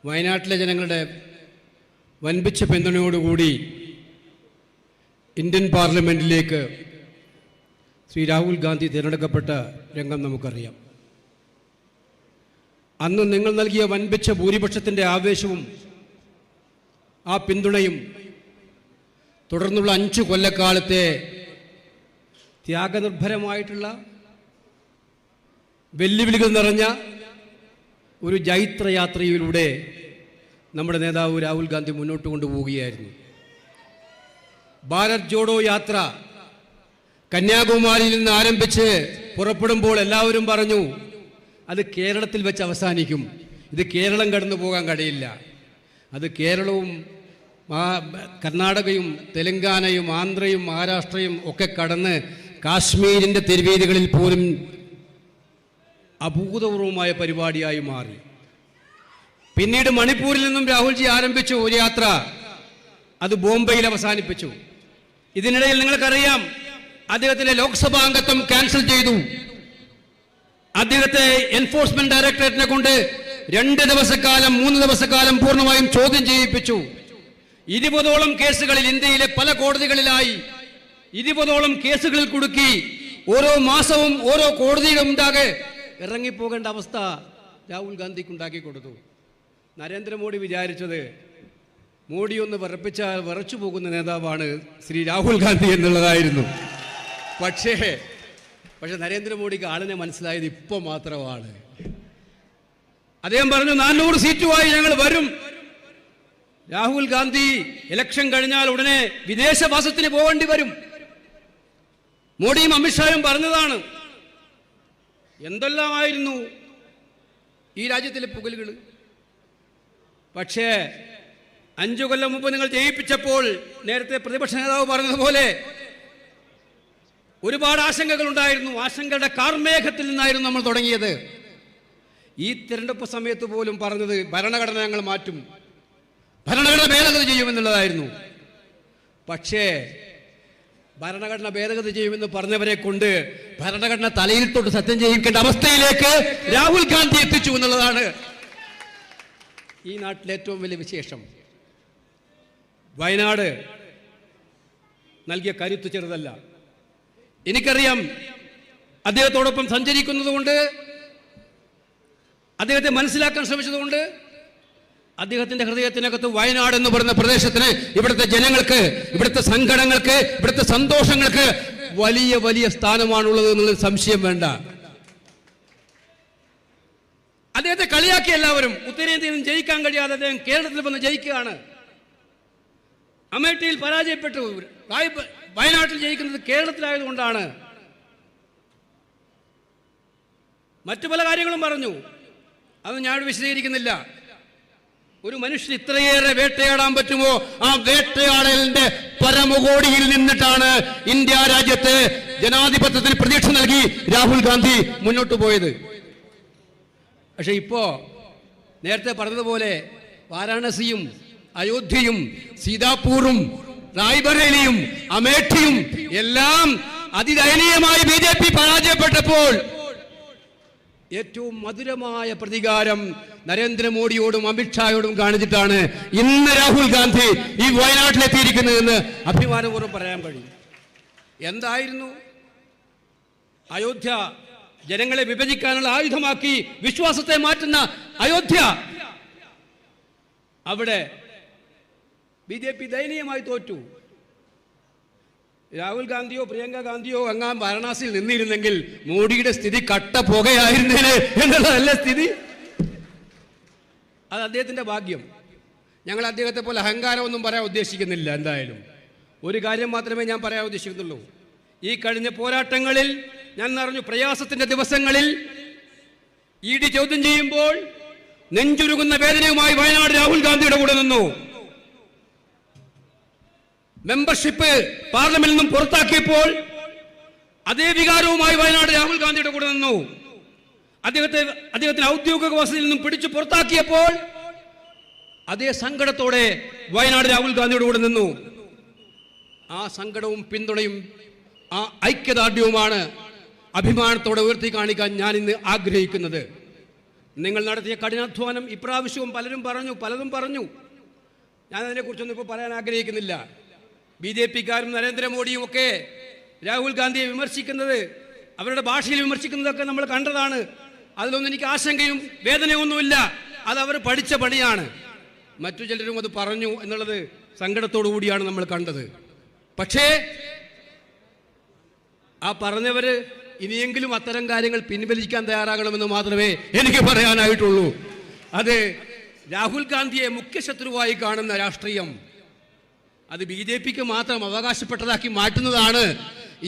Speaker 7: വയനാട്ടിലെ ജനങ്ങളുടെ വൻപിച്ച പിന്തുണയോടുകൂടി ഇന്ത്യൻ പാർലമെൻറ്റിലേക്ക് ശ്രീ രാഹുൽ ഗാന്ധി തിരഞ്ഞെടുക്കപ്പെട്ട രംഗം നമുക്കറിയാം. അന്ന് നിങ്ങൾ നൽകിയ വൻപിച്ച ഭൂരിപക്ഷത്തിൻ്റെ ആവേശവും ആ പിന്തുണയും തുടർന്നുള്ള 5 കൊല്ലക്കാലത്തെ ത്യാഗനിർഭരമായിട്ടുള്ള വെല്ലുവിളികൾ നിറഞ്ഞ ഒരു ജൈത്രയാത്രയിലൂടെ നമ്മുടെ നേതാവ് രാഹുൽ ഗാന്ധി മുന്നോട്ട് കൊണ്ടുപോവുകയായിരുന്നു. ഭാരത് ജോഡോ യാത്ര കന്യാകുമാരിയിൽ നിന്ന് ആരംഭിച്ച് പുറപ്പെടുമ്പോൾ എല്ലാവരും പറഞ്ഞു അത് കേരളത്തിൽ വെച്ച് അവസാനിക്കും, ഇത് കേരളം കടന്നു പോകാൻ കഴിയില്ല. അത് കേരളവും കർണാടകയും തെലങ്കാനയും ആന്ധ്രയും മഹാരാഷ്ട്രയും ഒക്കെ കടന്ന് കാശ്മീരിൻ്റെ തെരുവീതികളിൽ പോലും അഭൂതപൂർവമായ പരിപാടിയായി മാറി. പിന്നീട് മണിപ്പൂരിൽ നിന്നും രാഹുൽജി ആരംഭിച്ചു ഒരു യാത്ര, അത് ബോംബെയിൽ അവസാനിപ്പിച്ചു. ഇതിനിടയിൽ നിങ്ങൾക്കറിയാം, അദ്ദേഹത്തിന്റെ ലോക്സഭാ അംഗത്വം ക്യാൻസൽ ചെയ്തു. അദ്ദേഹത്തെ എൻഫോഴ്സ്മെന്റ് ഡയറക്ടറേറ്റിനെ കൊണ്ട് 2 ദിവസക്കാലം 3 ദിവസക്കാലം പൂർണ്ണമായും ചോദ്യം ചെയ്യിപ്പിച്ചു. 20ഓളം കേസുകളിൽ ഇന്ത്യയിലെ പല കോടതികളിലായി 20ഓളം കേസുകളിൽ കുടുക്കി. ഓരോ മാസവും ഓരോ കോടതിയുടെ മുൻപാകെ ഇറങ്ങിപ്പോകേണ്ട അവസ്ഥ രാഹുൽ ഗാന്ധിക്ക് ഉണ്ടാക്കി കൊടുത്തു. നരേന്ദ്രമോദി വിചാരിച്ചത് മോഡി ഒന്ന് വിറപ്പിച്ചാൽ വിറച്ചു പോകുന്ന നേതാവാണ് ശ്രീ രാഹുൽ ഗാന്ധി എന്നുള്ളതായിരുന്നു. പക്ഷേ നരേന്ദ്രമോദിക്ക് ആളിനെ മനസ്സിലായത് ഇപ്പോൾ മാത്രമാണ്. അദ്ദേഹം പറഞ്ഞു 400 സീറ്റുമായി ഞങ്ങൾ വരും. രാഹുൽ ഗാന്ധി ഇലക്ഷൻ കഴിഞ്ഞാൽ ഉടനെ വിദേശവാസത്തിന് പോകേണ്ടി വരും. മോഡിയും അമിത്ഷായും പറഞ്ഞതാണ്. എന്തെല്ലാമായിരുന്നു ഈ രാജ്യത്തിലെ പുകലുകൾ. പക്ഷേ 5 കൊല്ലം മുമ്പ് നിങ്ങൾ ജയിപ്പിച്ചപ്പോൾ നേരത്തെ പ്രതിപക്ഷ നേതാവ് പറഞ്ഞതുപോലെ ഒരുപാട് ആശങ്കകൾ ഉണ്ടായിരുന്നു. ആശങ്കയുടെ കാർമേഘത്തിൽ നിന്നായിരുന്നു നമ്മൾ തുടങ്ങിയത്. ഈ തിരഞ്ഞെടുപ്പ് സമയത്ത് പോലും പറഞ്ഞത് ഭരണഘടന ഞങ്ങൾ മാറ്റും, ഭരണഘടന ഭേദഗതി ചെയ്യുമെന്നുള്ളതായിരുന്നു. പക്ഷേ ഭരണഘടന ഭേദഗതി ചെയ്യുമെന്ന് പറഞ്ഞവരെ കൊണ്ട് ഭരണഘടന തലയിൽ തൊട്ട് സത്യം ചെയ്യിക്കേണ്ട അവസ്ഥയിലേക്ക് രാഹുൽ ഗാന്ധി എത്തിച്ചു എന്നുള്ളതാണ് ഈ നാട്ടിലെ ഏറ്റവും വലിയ വിശേഷം. വയനാട് നൽകിയ കരുത്ത് ചെറുതല്ല. എനിക്കറിയാം, അദ്ദേഹത്തോടൊപ്പം സഞ്ചരിക്കുന്നതുകൊണ്ട്, അദ്ദേഹത്തെ മനസ്സിലാക്കാൻ ശ്രമിച്ചതുകൊണ്ട്, അദ്ദേഹത്തിന്റെ ഹൃദയത്തിനകത്ത് വയനാട് എന്ന് പറയുന്ന പ്രദേശത്തിന്, ഇവിടുത്തെ ജനങ്ങൾക്ക്, ഇവിടുത്തെ സങ്കടങ്ങൾക്ക്, ഇവിടുത്തെ സന്തോഷങ്ങൾക്ക് വലിയ വലിയ സ്ഥാനമാണുള്ളത് എന്നുള്ളത് സംശയം വേണ്ട. അദ്ദേഹത്തെ കളിയാക്കി എല്ലാവരും. ഉത്തരേന്ത്യയിൽ നിന്ന് ജയിക്കാൻ കഴിയാതെ അദ്ദേഹം കേരളത്തിൽ വന്ന് ജയിക്കുകയാണ്. അമേഠിയിൽ പരാജയപ്പെട്ടു, വയനാട്ടിൽ ജയിക്കുന്നത് കേരളത്തിലായതുകൊണ്ടാണ്. മറ്റു പല കാര്യങ്ങളും പറഞ്ഞു, അത് ഞാൻ വിശദീകരിക്കുന്നില്ല. ഒരു മനുഷ്യന് ഇത്രയേറെ വേട്ടയാടാൻ പറ്റുമോ? ആ വേട്ടയാടലിന്റെ പരമകോടിയിൽ നിന്നിട്ടാണ് ഇന്ത്യ രാജ്യത്ത് ജനാധിപത്യത്തിന് പ്രതീക്ഷ നൽകി രാഹുൽ ഗാന്ധി മുന്നോട്ട് പോയത്. പക്ഷെ ഇപ്പോ നേരത്തെ പറഞ്ഞതുപോലെ വാരാണസിയും അയോധ്യയും സീതാപൂറും റായ്ബറേലിയും അമേഠിയും എല്ലാം അതിദയനീയമായി BJP പരാജയപ്പെട്ടപ്പോൾ ഏറ്റവും മധുരമായ പ്രതികാരം നരേന്ദ്രമോദിയോടും അമിത്ഷായോടും കാണിച്ചിട്ടാണ് ഇന്ന് രാഹുൽ ഗാന്ധി ഈ വയനാട്ടിലെത്തിയിരിക്കുന്നതെന്ന് അഭിമാനപൂർവ്വം പറയാൻ കഴിയും. എന്തായിരുന്നു അയോധ്യ? ജനങ്ങളെ വിഭജിക്കാനുള്ള ആയുധമാക്കി വിശ്വാസത്തെ മാറ്റുന്ന അയോധ്യ, അവിടെ BJP ദയനീയമായി തോറ്റു. രാഹുൽ ഗാന്ധിയോ പ്രിയങ്ക ഗാന്ധിയോ അങ്ങാൻ വാരണാസിയിൽ നിന്നിരുന്നെങ്കിൽ മോഡിയുടെ സ്ഥിതി കട്ട പുകയായിരുന്നേനെ എന്നുള്ളതല്ല സ്ഥിതി. അത് അദ്ദേഹത്തിന്റെ ഭാഗ്യം. ഞങ്ങൾ അദ്ദേഹത്തെ പോലെ അഹങ്കാരമൊന്നും പറയാൻ ഉദ്ദേശിക്കുന്നില്ല. എന്തായാലും ഒരു കാര്യം മാത്രമേ ഞാൻ പറയാൻ ഉദ്ദേശിക്കുന്നുള്ളൂ. ഈ കഴിഞ്ഞ പോരാട്ടങ്ങളിൽ ഞാൻ പറഞ്ഞു, പ്രയാസത്തിന്റെ ദിവസങ്ങളിൽ ED ചോദ്യം ചെയ്യുമ്പോൾ നെഞ്ചുരുകുന്ന വേദനയുമായി വയനാട് രാഹുൽ ഗാന്ധിയുടെ കൂടെ നിന്നു. മെമ്പർഷിപ്പ് പാർലമെന്റിൽ നിന്നും പുറത്താക്കിയപ്പോൾ അതേ വികാരവുമായി വയനാട് രാഹുൽ ഗാന്ധിയുടെ കൂടെ നിന്നു. അദ്ദേഹത്തിന് ഔദ്യോഗിക വസതിയിൽ നിന്നും പിടിച്ചു പുറത്താക്കിയപ്പോൾ അതേ സങ്കടത്തോടെ വയനാട് രാഹുൽ ഗാന്ധിയുടെ കൂടെ നിന്നു. ആ സങ്കടവും പിന്തുണയും ആ ഐക്യദാർഢ്യവുമാണ് അഭിമാനത്തോടെ ഉയർത്തി കാണിക്കാൻ ഞാൻ ഇന്ന് ആഗ്രഹിക്കുന്നത്. നിങ്ങൾ നടത്തിയ കഠിനാധ്വാനം ഇപ്രാവശ്യവും പലതും പറഞ്ഞു. ഞാൻ അതിനെക്കുറിച്ചൊന്നും ഇപ്പോൾ പറയാൻ ആഗ്രഹിക്കുന്നില്ല. BJPക്കാരും നരേന്ദ്രമോദിയും ഒക്കെ രാഹുൽ ഗാന്ധിയെ വിമർശിക്കുന്നത്, അവരുടെ ഭാഷയിൽ വിമർശിക്കുന്നതൊക്കെ നമ്മൾ കണ്ടതാണ്. അതിലൊന്നും എനിക്ക് ആശങ്കയും വേദനയൊന്നുമില്ല. അത് അവർ പഠിച്ച പണിയാണ്. മറ്റു ചിലരും അത് പറഞ്ഞു എന്നുള്ളത് സങ്കടത്തോടു കൂടിയാണ് നമ്മൾ കണ്ടത്. പക്ഷേ ആ പറഞ്ഞവര് ഇനിയെങ്കിലും അത്തരം കാര്യങ്ങൾ പിൻവലിക്കാൻ തയ്യാറാകണമെന്ന് മാത്രമേ എനിക്ക് പറയാനായിട്ടുള്ളൂ. അത് രാഹുൽ ഗാന്ധിയെ മുഖ്യശത്രുവായി കാണുന്ന രാഷ്ട്രീയം, അത് BJPക്ക് മാത്രം അവകാശപ്പെട്ടതാക്കി മാറ്റുന്നതാണ്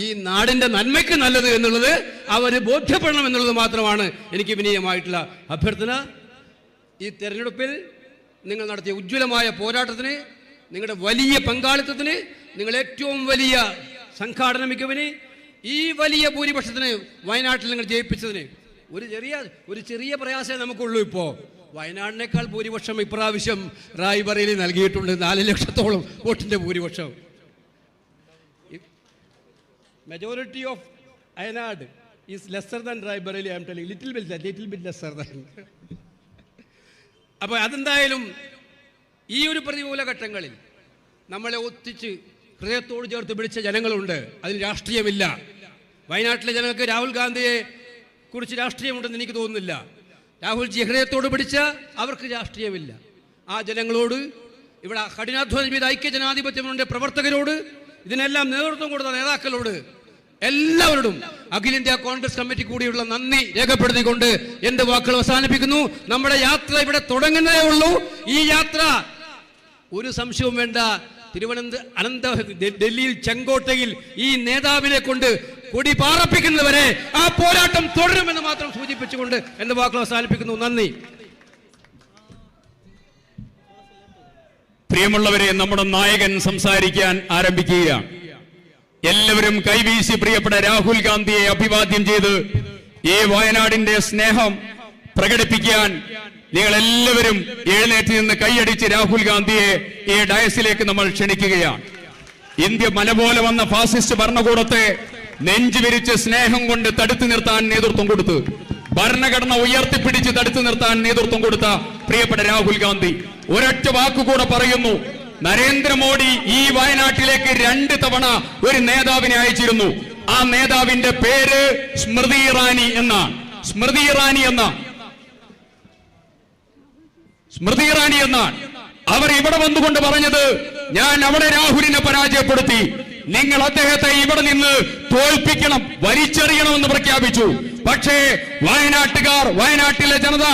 Speaker 7: ഈ നാടിന്റെ നന്മയ്ക്ക് നല്ലത് എന്നുള്ളത് അവർ ബോധ്യപ്പെടണം എന്നുള്ളത് മാത്രമാണ് എനിക്ക് വിനീയമായിട്ടുള്ള അഭ്യർത്ഥന. ഈ തെരഞ്ഞെടുപ്പിൽ നിങ്ങൾ നടത്തിയ ഉജ്ജ്വലമായ പോരാട്ടത്തിന്, നിങ്ങളുടെ വലിയ പങ്കാളിത്തത്തിന്, നിങ്ങൾ ഏറ്റവും വലിയ സംഘാടന മികവിന്, ഈ വലിയ ഭൂരിപക്ഷത്തിന് വയനാട്ടിൽ നിങ്ങൾ ജയിപ്പിച്ചതിന് ഒരു ചെറിയ പ്രയാസമേ നമുക്കുള്ളൂ. ഇപ്പോൾ വയനാടിനേക്കാൾ ഭൂരിപക്ഷം ഇപ്രാവശ്യം റായ്ബറേലി നൽകിയിട്ടുണ്ട്. 4 ലക്ഷത്തോളം വോട്ടിന്റെ ഭൂരിപക്ഷം. Majority of Wayanad is lesser than Raebareli. I am telling, little bit lesser than. അപ്പോൾ അതെന്തായാലും ഈ ഒരു പ്രതികൂല ഘട്ടങ്ങളിൽ നമ്മളെ ഒത്തിച്ച് ഹൃദയത്തോട് ചേർത്ത് പിടിച്ച ജനങ്ങളുണ്ട്. അതിന് രാഷ്ട്രീയമില്ല. വയനാട്ടിലെ ജനങ്ങൾക്ക് രാഹുൽ ഗാന്ധിയെ കുറിച്ച് രാഷ്ട്രീയമുണ്ടെന്ന് എനിക്ക് തോന്നുന്നില്ല. രാഹുൽജി ഹൃദയത്തോട് പിടിച്ച അവർക്ക് രാഷ്ട്രീയമില്ല. ആ ജനങ്ങളോട്, ഇവിടെ കഠിനാധ്വാനം ചെയ്ത ഐക്യ ജനാധിപത്യമുണ്ട് പ്രവർത്തകരോട്, ഇതിനെല്ലാം നേതൃത്വം കൊടുത്ത നേതാക്കളോട്, എല്ലാവരോടും അഖിലേന്ത്യാ കോൺഗ്രസ് കമ്മിറ്റി കൂടിയുള്ള നന്ദി രേഖപ്പെടുത്തിക്കൊണ്ട് എന്റെ വാക്കുകൾ അവസാനിപ്പിക്കുന്നു. നമ്മുടെ യാത്ര ഇവിടെ തുടങ്ങുന്നതേ ഉള്ളൂ. ഈ യാത്ര ഒരു സംശയവും വേണ്ട, ഡൽഹിയിൽ ചെങ്കോട്ടയിൽ ഈ നേതാവിനെ കൊണ്ട് കൊടി പാറപ്പിക്കുന്നവരെ ആ പോരാട്ടം തുടരുമെന്ന് മാത്രം സൂചിപ്പിച്ചുകൊണ്ട് എന്റെ വാക്കുകൾ അവസാനിപ്പിക്കുന്നു. നന്ദി.
Speaker 1: പ്രിയമുള്ളവരെ, നമ്മുടെ നായകൻ സംസാരിക്കാൻ ആരംഭിക്കുകയാണ്. എല്ലാവരും കൈവീശി പ്രിയപ്പെട്ട രാഹുൽ ഗാന്ധിയെ അഭിവാദ്യം ചെയ്ത് ഈ വയനാടിന്റെ സ്നേഹം പ്രകടിപ്പിക്കാൻ നിങ്ങൾ എല്ലാവരും എഴുന്നേറ്റ് നിന്ന് കൈയടിച്ച് രാഹുൽ ഗാന്ധിയെ ഈ ഡയസിലേക്ക് നമ്മൾ ക്ഷണിക്കുകയാണ്. ഇന്ത്യ മല പോലെ വന്ന ഫാസിസ്റ്റ് ഭരണകൂടത്തെ നെഞ്ചുവിരിച്ച് സ്നേഹം കൊണ്ട് തടുത്തു നിർത്താൻ നേതൃത്വം കൊടുത്തു, ഭരണഘടന ഉയർത്തിപ്പിടിച്ച് തടുത്തു നിർത്താൻ നേതൃത്വം കൊടുത്ത പ്രിയപ്പെട്ട രാഹുൽ ഗാന്ധി ഒരൊറ്റ വാക്കുകൂടെ പറയുന്നു. നരേന്ദ്രമോദി ഈ വയനാട്ടിലേക്ക് 2 തവണ ഒരു നേതാവിനെ അയച്ചിരുന്നു. ആ നേതാവിന്റെ പേര് സ്മൃതി ഇറാനി എന്നാണ്. സ്മൃതി ഇറാനി എന്നാണ്. അവർ ഇവിടെ വന്നുകൊണ്ട് പറഞ്ഞത്, ഞാൻ അവിടെ രാഹുലിനെ പരാജയപ്പെടുത്തി, നിങ്ങൾ അദ്ദേഹത്തെ ഇവിടെ നിന്ന് തോൽപ്പിക്കണം, വലിച്ചെറിയണമെന്ന് പ്രഖ്യാപിച്ചു. പക്ഷേ വയനാട്ടിലെ ജനത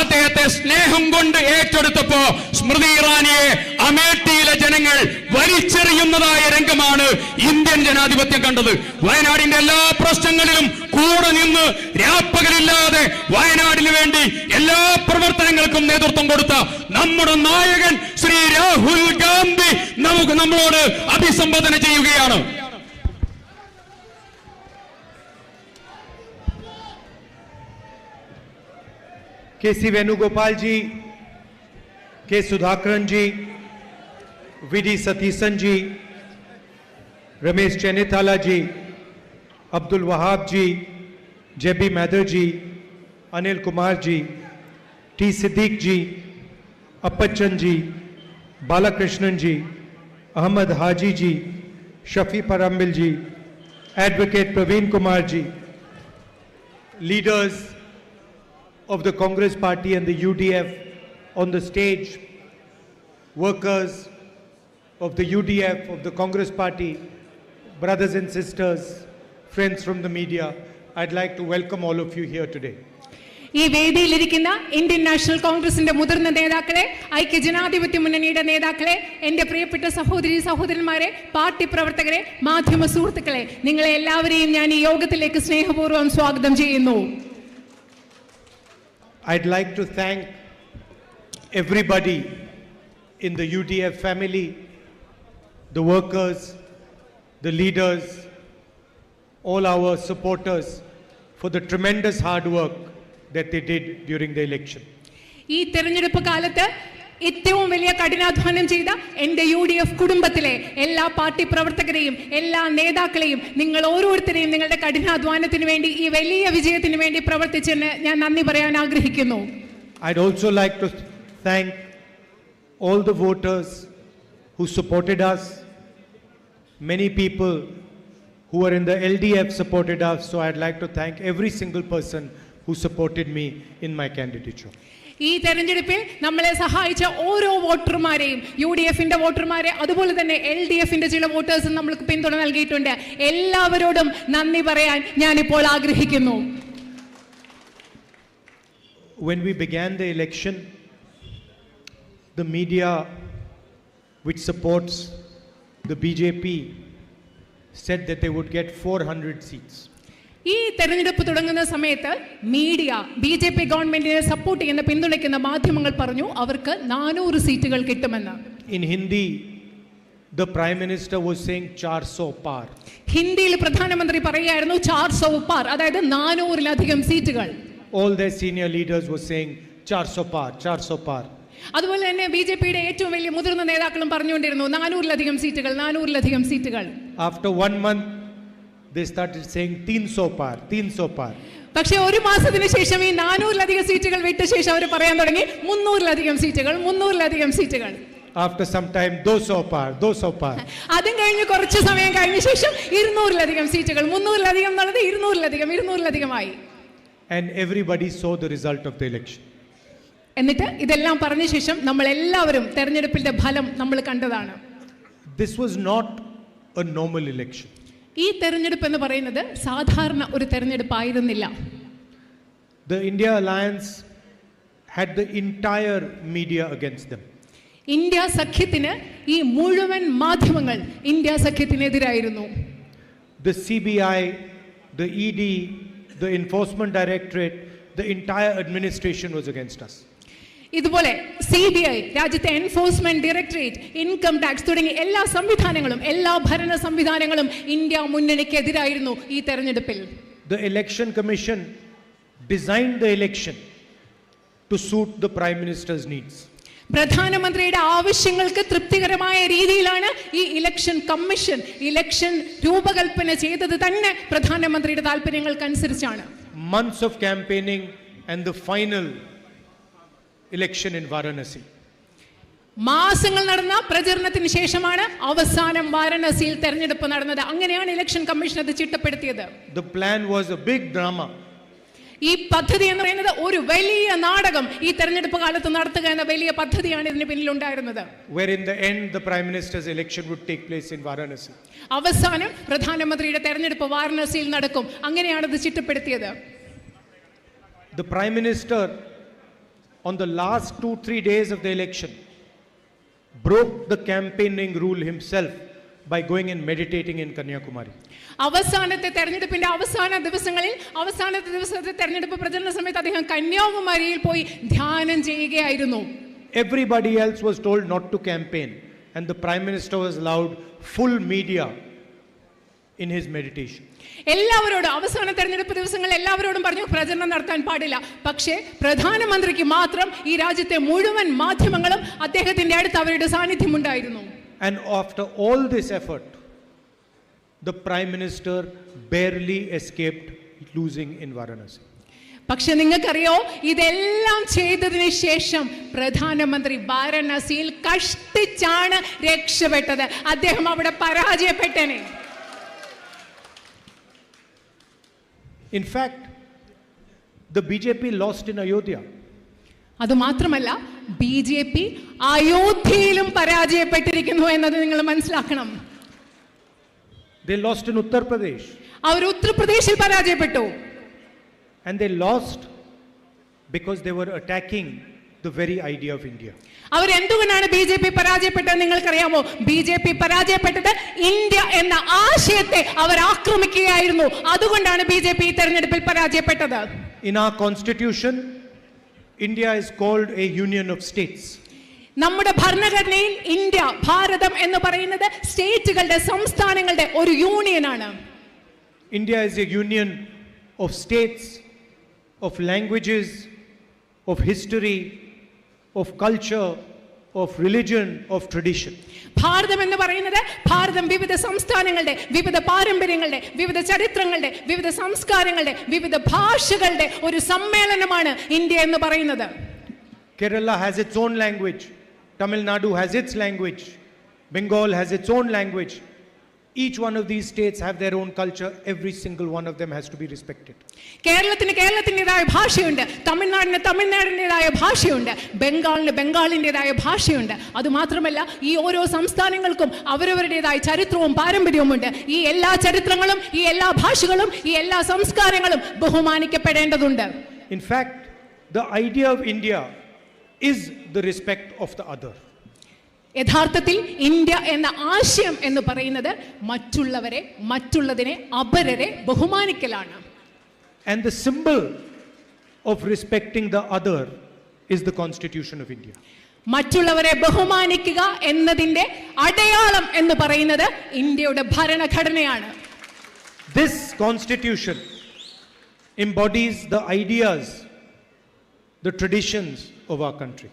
Speaker 1: അദ്ദേഹത്തെ സ്നേഹം കൊണ്ട് ഏറ്റെടുത്തപ്പോ സ്മൃതി ഇറാനിയെ അമേഠിയിലെ ജനങ്ങൾ വലിച്ചെറിയുന്നതായ രംഗമാണ് ഇന്ത്യൻ ജനാധിപത്യം കണ്ടത്. വയനാടിന്റെ എല്ലാ പ്രശ്നങ്ങളിലും കൂടെ നിന്ന് രാപ്പകലില്ലാതെ വയനാടിന് വേണ്ടി എല്ലാ പ്രവർത്തനങ്ങൾക്കും നേതൃത്വം കൊടുത്ത നമ്മുടെ നായകൻ ശ്രീ രാഹുൽ ഗാന്ധി നമ്മളോട് അഭിസംബോധന ചെയ്യുകയാണ്.
Speaker 8: के सी Venugopal ji, K Sudhakaran ji, V D Satheesan ji, Ramesh Chennithala ji, Abdul Wahab ji, Jebi Mather ji, Anil Kumar ji, T Siddique ji, Appachan ji, Balakrishnan ji, Ahmed Haji ji, Shafi Parambil ji, advocate Praveen Kumar ji, leaders of the Congress Party and the UDF on the stage, workers of the UDF, of the Congress Party, brothers and sisters, friends from the media, I'd like to welcome all of you here today.
Speaker 9: ഈ വേദിയിലിരിക്കുന്ന Indian national കോൺഗ്രസിന്റെ മുതിർന്ന നേതാക്കളെ, ഐക്യജനാധിപത്യ മുന്നണിയുടെ നേതാക്കളെ, എൻ്റെ പ്രിയപ്പെട്ട സഹോദരി സഹോദരന്മാരെ, പാർട്ടി പ്രവർത്തകരെ, മാധ്യമ സുഹൃത്തുക്കളെ, നിങ്ങളെ എല്ലാവരെയും ഞാൻ ഈ യോഗത്തിലേക്ക് സ്നേഹപൂർവ്വം സ്വാഗതം ചെയ്യുന്നു.
Speaker 8: I'd like to thank everybody in the UDF family, the workers, the leaders, all our supporters for the tremendous hard work that they did during the election.
Speaker 9: ഈ തെരഞ്ഞെടുപ്പ് കാലത്ത് ഏറ്റവും വലിയ കഠിനാധ്വാനം ചെയ്ത എൻ്റെ UDF കുടുംബത്തിലെ എല്ലാ പാർട്ടി പ്രവർത്തകരെയും എല്ലാ നേതാക്കളെയും നിങ്ങൾ ഓരോരുത്തരെയും നിങ്ങളുടെ കഠിനാധ്വാനത്തിന് വേണ്ടി ഈ വലിയ വിജയത്തിന് വേണ്ടി പ്രവർത്തിച്ചതിന് ഞാൻ നന്ദി പറയാൻ ആഗ്രഹിക്കുന്നു.
Speaker 8: I'd also like to thank all the voters who supported us. Many people who are in the LDF supported us, so I'd like to thank every single person who supported me in my candidature.
Speaker 9: ഈ തെരഞ്ഞെടുപ്പിൽ നമ്മളെ സഹായിച്ച ഓരോ വോട്ടർമാരെയും, UDFന്റെ വോട്ടർമാരെ, അതുപോലെ തന്നെ LDFന്റെ ചില വോട്ടേഴ്സും നമ്മൾക്ക് പിന്തുണ നൽകിയിട്ടുണ്ട്. എല്ലാവരോടും നന്ദി പറയാൻ ഞാനിപ്പോൾ ആഗ്രഹിക്കുന്നു.
Speaker 8: When we began the election, the media which supports the BJP said that they would get 400 seats.
Speaker 9: ഈ തെരഞ്ഞെടുപ്പ് തുടങ്ങുന്ന സമയത്ത് മീഡിയ BJP ഗവൺമെന്റിനെ സപ്പോർട്ട് ചെയ്യുന്ന പിന്തുണയ്ക്കുന്ന മാധ്യമങ്ങൾ പറഞ്ഞു അവർക്ക് 400 സീറ്റുകൾ കിട്ടുമെന്ന്.
Speaker 8: In Hindi, the Prime Minister was saying 400 par.
Speaker 9: ഹിന്ദിയിൽ പ്രധാനമന്ത്രി പറയുകയായിരുന്നു 400 par, അതായത് 400-ലധികം സീറ്റുകൾ.
Speaker 8: All their senior leaders were saying 400 par, 400 par.
Speaker 9: അതുപോലെ തന്നെ BJPയുടെ ഏറ്റവും വലിയ മുതിർന്ന നേതാക്കളും പറഞ്ഞുകൊണ്ടിരുന്നു 400-ലധികം സീറ്റുകൾ, 400-ലധികം സീറ്റുകൾ.
Speaker 8: After 1 month, they started saying 300 par, 300 par.
Speaker 9: പക്ഷേ ഒരു മാസത്തിന് ശേഷം ഈ 400-ലധികം സീറ്റുകൾ വിട്ട ശേഷം അവർ പറയാൻ തുടങ്ങി 300-ലധികം സീറ്റുകൾ, 300-ലധികം സീറ്റുകൾ.
Speaker 8: After some time 200 par, 200 par.
Speaker 9: അതും കഴിഞ്ഞ് കുറച്ച് സമയം കഴിഞ്ഞ ശേഷം 200-ലധികം സീറ്റുകൾ, 300-ലധികം എന്നുള്ളത് 200-ലധികമായി.
Speaker 8: And everybody saw the result of the election.
Speaker 9: എന്നിട്ട് ഇതെല്ലാം പറഞ്ഞ ശേഷം നമ്മൾ എല്ലാവരും തെരഞ്ഞെടുപ്പിന്റെ ഫലം നമ്മൾ കണ്ടതാണ്.
Speaker 8: This was not a normal election.
Speaker 9: ഈ തെരഞ്ഞെടുപ്പ് എന്ന് പറയുന്നത് സാധാരണ ഒരു തെരഞ്ഞെടുപ്പായിരുന്നില്ല.
Speaker 8: The India Alliance had the entire media against them.
Speaker 9: India സഖ്യത്തിന് ഈ മുഴുവൻ മാധ്യമങ്ങൾ India സഖ്യത്തിനെതിരായിരുന്നു.
Speaker 8: The CBI, the ED, the Enforcement Directorate, the entire administration was against us.
Speaker 9: ഇതുപോലെ CBI, രാജ്യത്തെ എൻഫോഴ്സ്മെന്റ് ഡയറക്ടറേറ്റ്, ഇൻകം ടാക്സ് തുടങ്ങി എല്ലാ സംവിധാനങ്ങളും, എല്ലാ ഭരണ സംവിധാനങ്ങളും ഇന്ത്യ മുന്നണിക്കെതിരായിരുന്നു ഈ തെരഞ്ഞെടുപ്പിൽ.
Speaker 8: The Election Commission designed the election to suit the Prime Minister's needs.
Speaker 9: പ്രധാനമന്ത്രിയുടെ ആവശ്യങ്ങൾക്ക് തൃപ്തികരമായ രീതിയിലാണ് ഈ ഇലക്ഷൻ കമ്മീഷൻ ഇലക്ഷൻ രൂപകൽപ്പന ചെയ്തത് തന്നെ പ്രധാനമന്ത്രിയുടെ താല്പര്യങ്ങൾക്കനുസരിച്ചാണ്.
Speaker 8: Months of campaigning and the final election in Varanasi.
Speaker 9: മാസങ്ങൾ നടന്ന പ്രചരണത്തിന് ശേഷമാണ് അവസാനം വാരണസിയിൽ തെരഞ്ഞെടുപ്പ് നടന്നത്. അങ്ങനെയാണ് ഇലക്ഷൻ കമ്മീഷൻ അത് ചിട്ടപ്പെടുത്തിയത്.
Speaker 8: The plan was a big drama.
Speaker 9: ഈ പദ്ധതി എന്ന് പറയുന്നത് ഒരു വലിയ നാടകം ഈ തെരഞ്ഞെടുപ്പ് കാലത്ത് നടത്തുക എന്ന വലിയ പദ്ധതിയാണ് ഇതിന് പിന്നിലുണ്ടായിരുന്നത്.
Speaker 8: Where in the end the Prime Minister's election would take place in Varanasi.
Speaker 9: അവസാനം പ്രധാനമന്ത്രിയുടെ തെരഞ്ഞെടുപ്പ് വാരണസിയിൽ നടക്കും. അങ്ങനെയാണ് ഇത് ചിട്ടപ്പെടുത്തിയത്.
Speaker 8: The Prime Minister on the last 2-3 days of the election broke the campaigning rule himself by going and meditating in Kanyakumari.
Speaker 9: അവസാനത്തെ തെരഞ്ഞെടുപ്പിന്റെ അവസാനത്തെ ദിവസത്തെ തെരഞ്ഞെടുപ്പ് പ്രചരണ സമയത്ത് അദ്ദേഹം കന്യാകുമാരിയിൽ പോയി ധ്യാനം ചെയ്യുകയായിരുന്നു.
Speaker 8: Everybody else was told not to campaign and the Prime Minister was allowed full media in his meditation.
Speaker 9: എല്ലാവരോടും അവസാന തെരഞ്ഞെടുപ്പ് ദിവസങ്ങളിൽ എല്ലാവരോടും പറഞ്ഞു പ്രചരണം നടത്താൻ പാടില്ല. പക്ഷേ പ്രധാനമന്ത്രിക്ക് മാത്രം ഈ രാജ്യത്തെ മുഴുവൻ മാധ്യമങ്ങളും അദ്ദേഹത്തിന്റെ അടുത്ത് അവരുടെ സാന്നിധ്യം ഉണ്ടായിരുന്നു.
Speaker 8: And after all this effort, the Prime Minister barely escaped losing in Varanasi.
Speaker 9: പക്ഷെ നിങ്ങൾക്കറിയോ, ഇതെല്ലാം ചെയ്തതിന് ശേഷം പ്രധാനമന്ത്രി വാരണസിയിൽ കഷ്ടിച്ചാണ് രക്ഷപ്പെട്ടത്. അദ്ദേഹം അവിടെ പരാജയപ്പെട്ടനെ.
Speaker 8: In fact, the BJP lost in Ayodhya.
Speaker 9: അതുമാത്രമല്ല BJP അയോധ്യയിലും പരാജയപ്പെട്ടിരിക്കുന്നു എന്നത് നിങ്ങൾ മനസ്സിലാക്കണം.
Speaker 8: They lost in Uttar Pradesh.
Speaker 9: അവർ ഉത്തർപ്രദേശിൽ പരാജയപ്പെട്ടു.
Speaker 8: And they lost because they were attacking the very idea of India.
Speaker 9: അവർ എന്തുകൊണ്ടാണ് BJP പരാജയപ്പെട്ടത് നിങ്ങൾക്കറിയാമോ? BJP പരാജയപ്പെട്ടത് ഇന്ത്യ എന്ന ആശയത്തെ അവർ ആക്രമിക്കുകയായിരുന്നു. അതുകൊണ്ടാണ് BJP ഈ തെരഞ്ഞെടുപ്പിൽ പരാജയപ്പെട്ടത്.
Speaker 8: In our constitution, India is called a union of states.
Speaker 9: നമ്മുടെ ഭരണഘടനയിൽ ഇന്ത്യ, ഭാരതം എന്ന് പറയുന്നത് സ്റ്റേറ്റുകളുടെ, സംസ്ഥാനങ്ങളുടെ ഒരു യൂണിയനാണ്.
Speaker 8: India is a union of states, of languages, of history, of culture, of religion, of tradition.
Speaker 9: ഭാരതം എന്ന് പറയുന്നത് ഭാരതം വിവിധ സംസ്ഥാനങ്ങളുടെ, വിവിധ പാരമ്പര്യങ്ങളുടെ, വിവിധ ചരിത്രങ്ങളുടെ, വിവിധ സംസ്കാരങ്ങളുടെ, വിവിധ ഭാഷകളുടെ ഒരു സമ്മേളനമാണ് ഇന്ത്യ എന്ന് പറയുന്നത്.
Speaker 8: Kerala has its own language. Tamil Nadu has its language. Bengal has its own language. Each one of these states have their own culture. Every single one of them has to be respected.
Speaker 9: കേരളത്തിന് കേരളത്തിൻ്റെതായ ഭാഷയുണ്ട്, തമിഴ്നാടിന് തമിഴ്നാടിൻ്റെതായ ഭാഷയുണ്ട്, ബംഗാളിന് ബംഗാളിൻ്റെതായ ഭാഷയുണ്ട്. അതുമാത്രമല്ല ഈ ഓരോ സംസ്ഥാനങ്ങൾക്കും അവരവരുടേതായ ചരിത്രവും പാരമ്പര്യവുമുണ്ട്. ഈ എല്ലാ ചരിത്രങ്ങളും, ഈ എല്ലാ ഭാഷകളും, ഈ എല്ലാ സംസ്കാരങ്ങളും ബഹുമാനിക്കപ്പെടേണ്ടതുണ്ട്.
Speaker 8: In fact, the idea of India is the respect of the other.
Speaker 9: യഥാർത്ഥത്തിൽ ഇന്ത്യ എന്ന ആശയം എന്ന് പറയുന്നത് മറ്റുള്ളവരെ, മറ്റുള്ളതിനെ, അപരരെ ബഹുമാനിക്കലാണ്.
Speaker 8: And the symbol of respecting the other is the Constitution of India.
Speaker 9: മറ്റുള്ളവരെ ബഹുമാനിക്കുക എന്നതിന്റെ അടയാളം എന്ന് പറയുന്നത് ഇന്ത്യയുടെ ഭരണഘടനയാണ്.
Speaker 8: This Constitution embodies the ideas, the traditions of our country.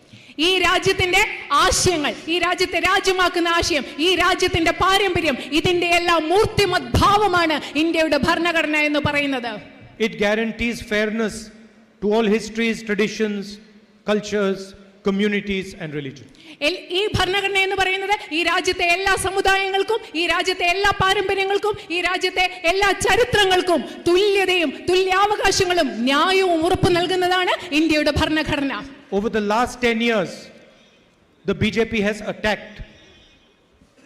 Speaker 9: ഈ രാജ്യത്തിന്റെ ആശയങ്ങൾ, ഈ രാജ്യത്തെ രാജ്യമാക്കുന്ന ആശയം, ഈ രാജ്യത്തിന്റെ പാരമ്പര്യം, ഇതിന്റെ എല്ലാം മൂർത്തിമത് ഭാവമാണ് ഇന്ത്യയുടെ ഭരണഘടന എന്ന് പറയുന്നത്.
Speaker 8: It guarantees fairness to all histories, traditions, cultures, communities and religion.
Speaker 9: ഈ ഭരണഘടന എന്ന് പറയുന്നത് ഈ രാജ്യത്തെ എല്ലാ സമുദായങ്ങൾക്കും, ഈ രാജ്യത്തെ എല്ലാ പാരമ്പര്യങ്ങൾക്കും, ഈ രാജ്യത്തെ എല്ലാ ചരിത്രങ്ങൾക്കും തുല്യതയും തുല്യാവകാശങ്ങളും ന്യായവും ഉറപ്പു നൽകുന്നതാണ് ഇന്ത്യയുടെ ഭരണഘടന.
Speaker 8: Over the last 10 years, the BJP has attacked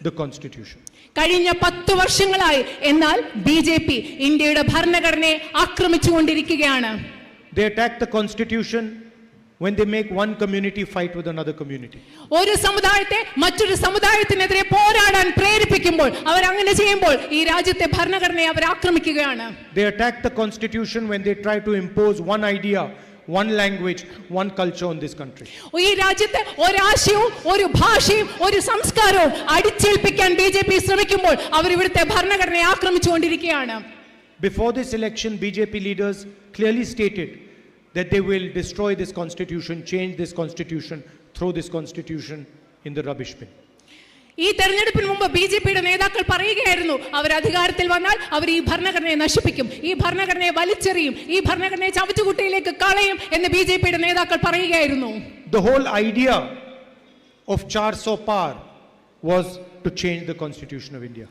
Speaker 8: the Constitution.
Speaker 9: കഴിഞ്ഞ 10 വർഷങ്ങളായി എന്നാൽ BJP ഇന്ത്യയുടെ ഭരണഘടനയെ ആക്രമിച്ചുകൊണ്ടിരിക്കുകയാണ്.
Speaker 8: They attack the Constitution when they make one community fight with another community.
Speaker 9: ഒരു സമുദായത്തെ മറ്റൊരു സമുദായത്തിനെതിരെ പോരാടാൻ പ്രേരിപ്പിക്കുമ്പോൾ, അവർ അങ്ങനെ ചെയ്യുമ്പോൾ ഈ രാജ്യത്തെ ഭരണഘടനയെ അവർ ആക്രമിക്കുകയാണ്.
Speaker 8: They attack the Constitution when they try to impose one idea one language, one culture in this country.
Speaker 9: ഈ രാജ്യത്തെ ഒരാശയവും ഒരു ഭാഷയും ഒരു സംസ്കാരവും അടിച്ചേൽപ്പിക്കാൻ BJP ശ്രമിക്കുമ്പോൾ അവർ ഇവിടുത്തെ ഭരണഘടനയെ ആക്രമിച്ചുകൊണ്ടിരിക്കുകയാണ്.
Speaker 8: Before this election, BJP leaders clearly stated that they will destroy this constitution, change this constitution, throw this constitution in the rubbish bin.
Speaker 9: ഈ തെരഞ്ഞെടുപ്പിന് മുമ്പ് BJPയുടെ നേതാക്കൾ പറയുകയായിരുന്നു, അവർ അധികാരത്തിൽ വന്നാൽ അവർ ഈ ഭരണഘടനയെ നശിപ്പിക്കും, ഈ ഭരണഘടനയെ വലിച്ചെറിയും, ഈ ഭരണഘടനയെ ചവറ്റുകുട്ടയിലേക്ക് കളയും എന്ന് BJPയുടെ നേതാക്കൾ പറയുകയായിരുന്നു.
Speaker 8: The whole idea of 400 par was to change the constitution of India.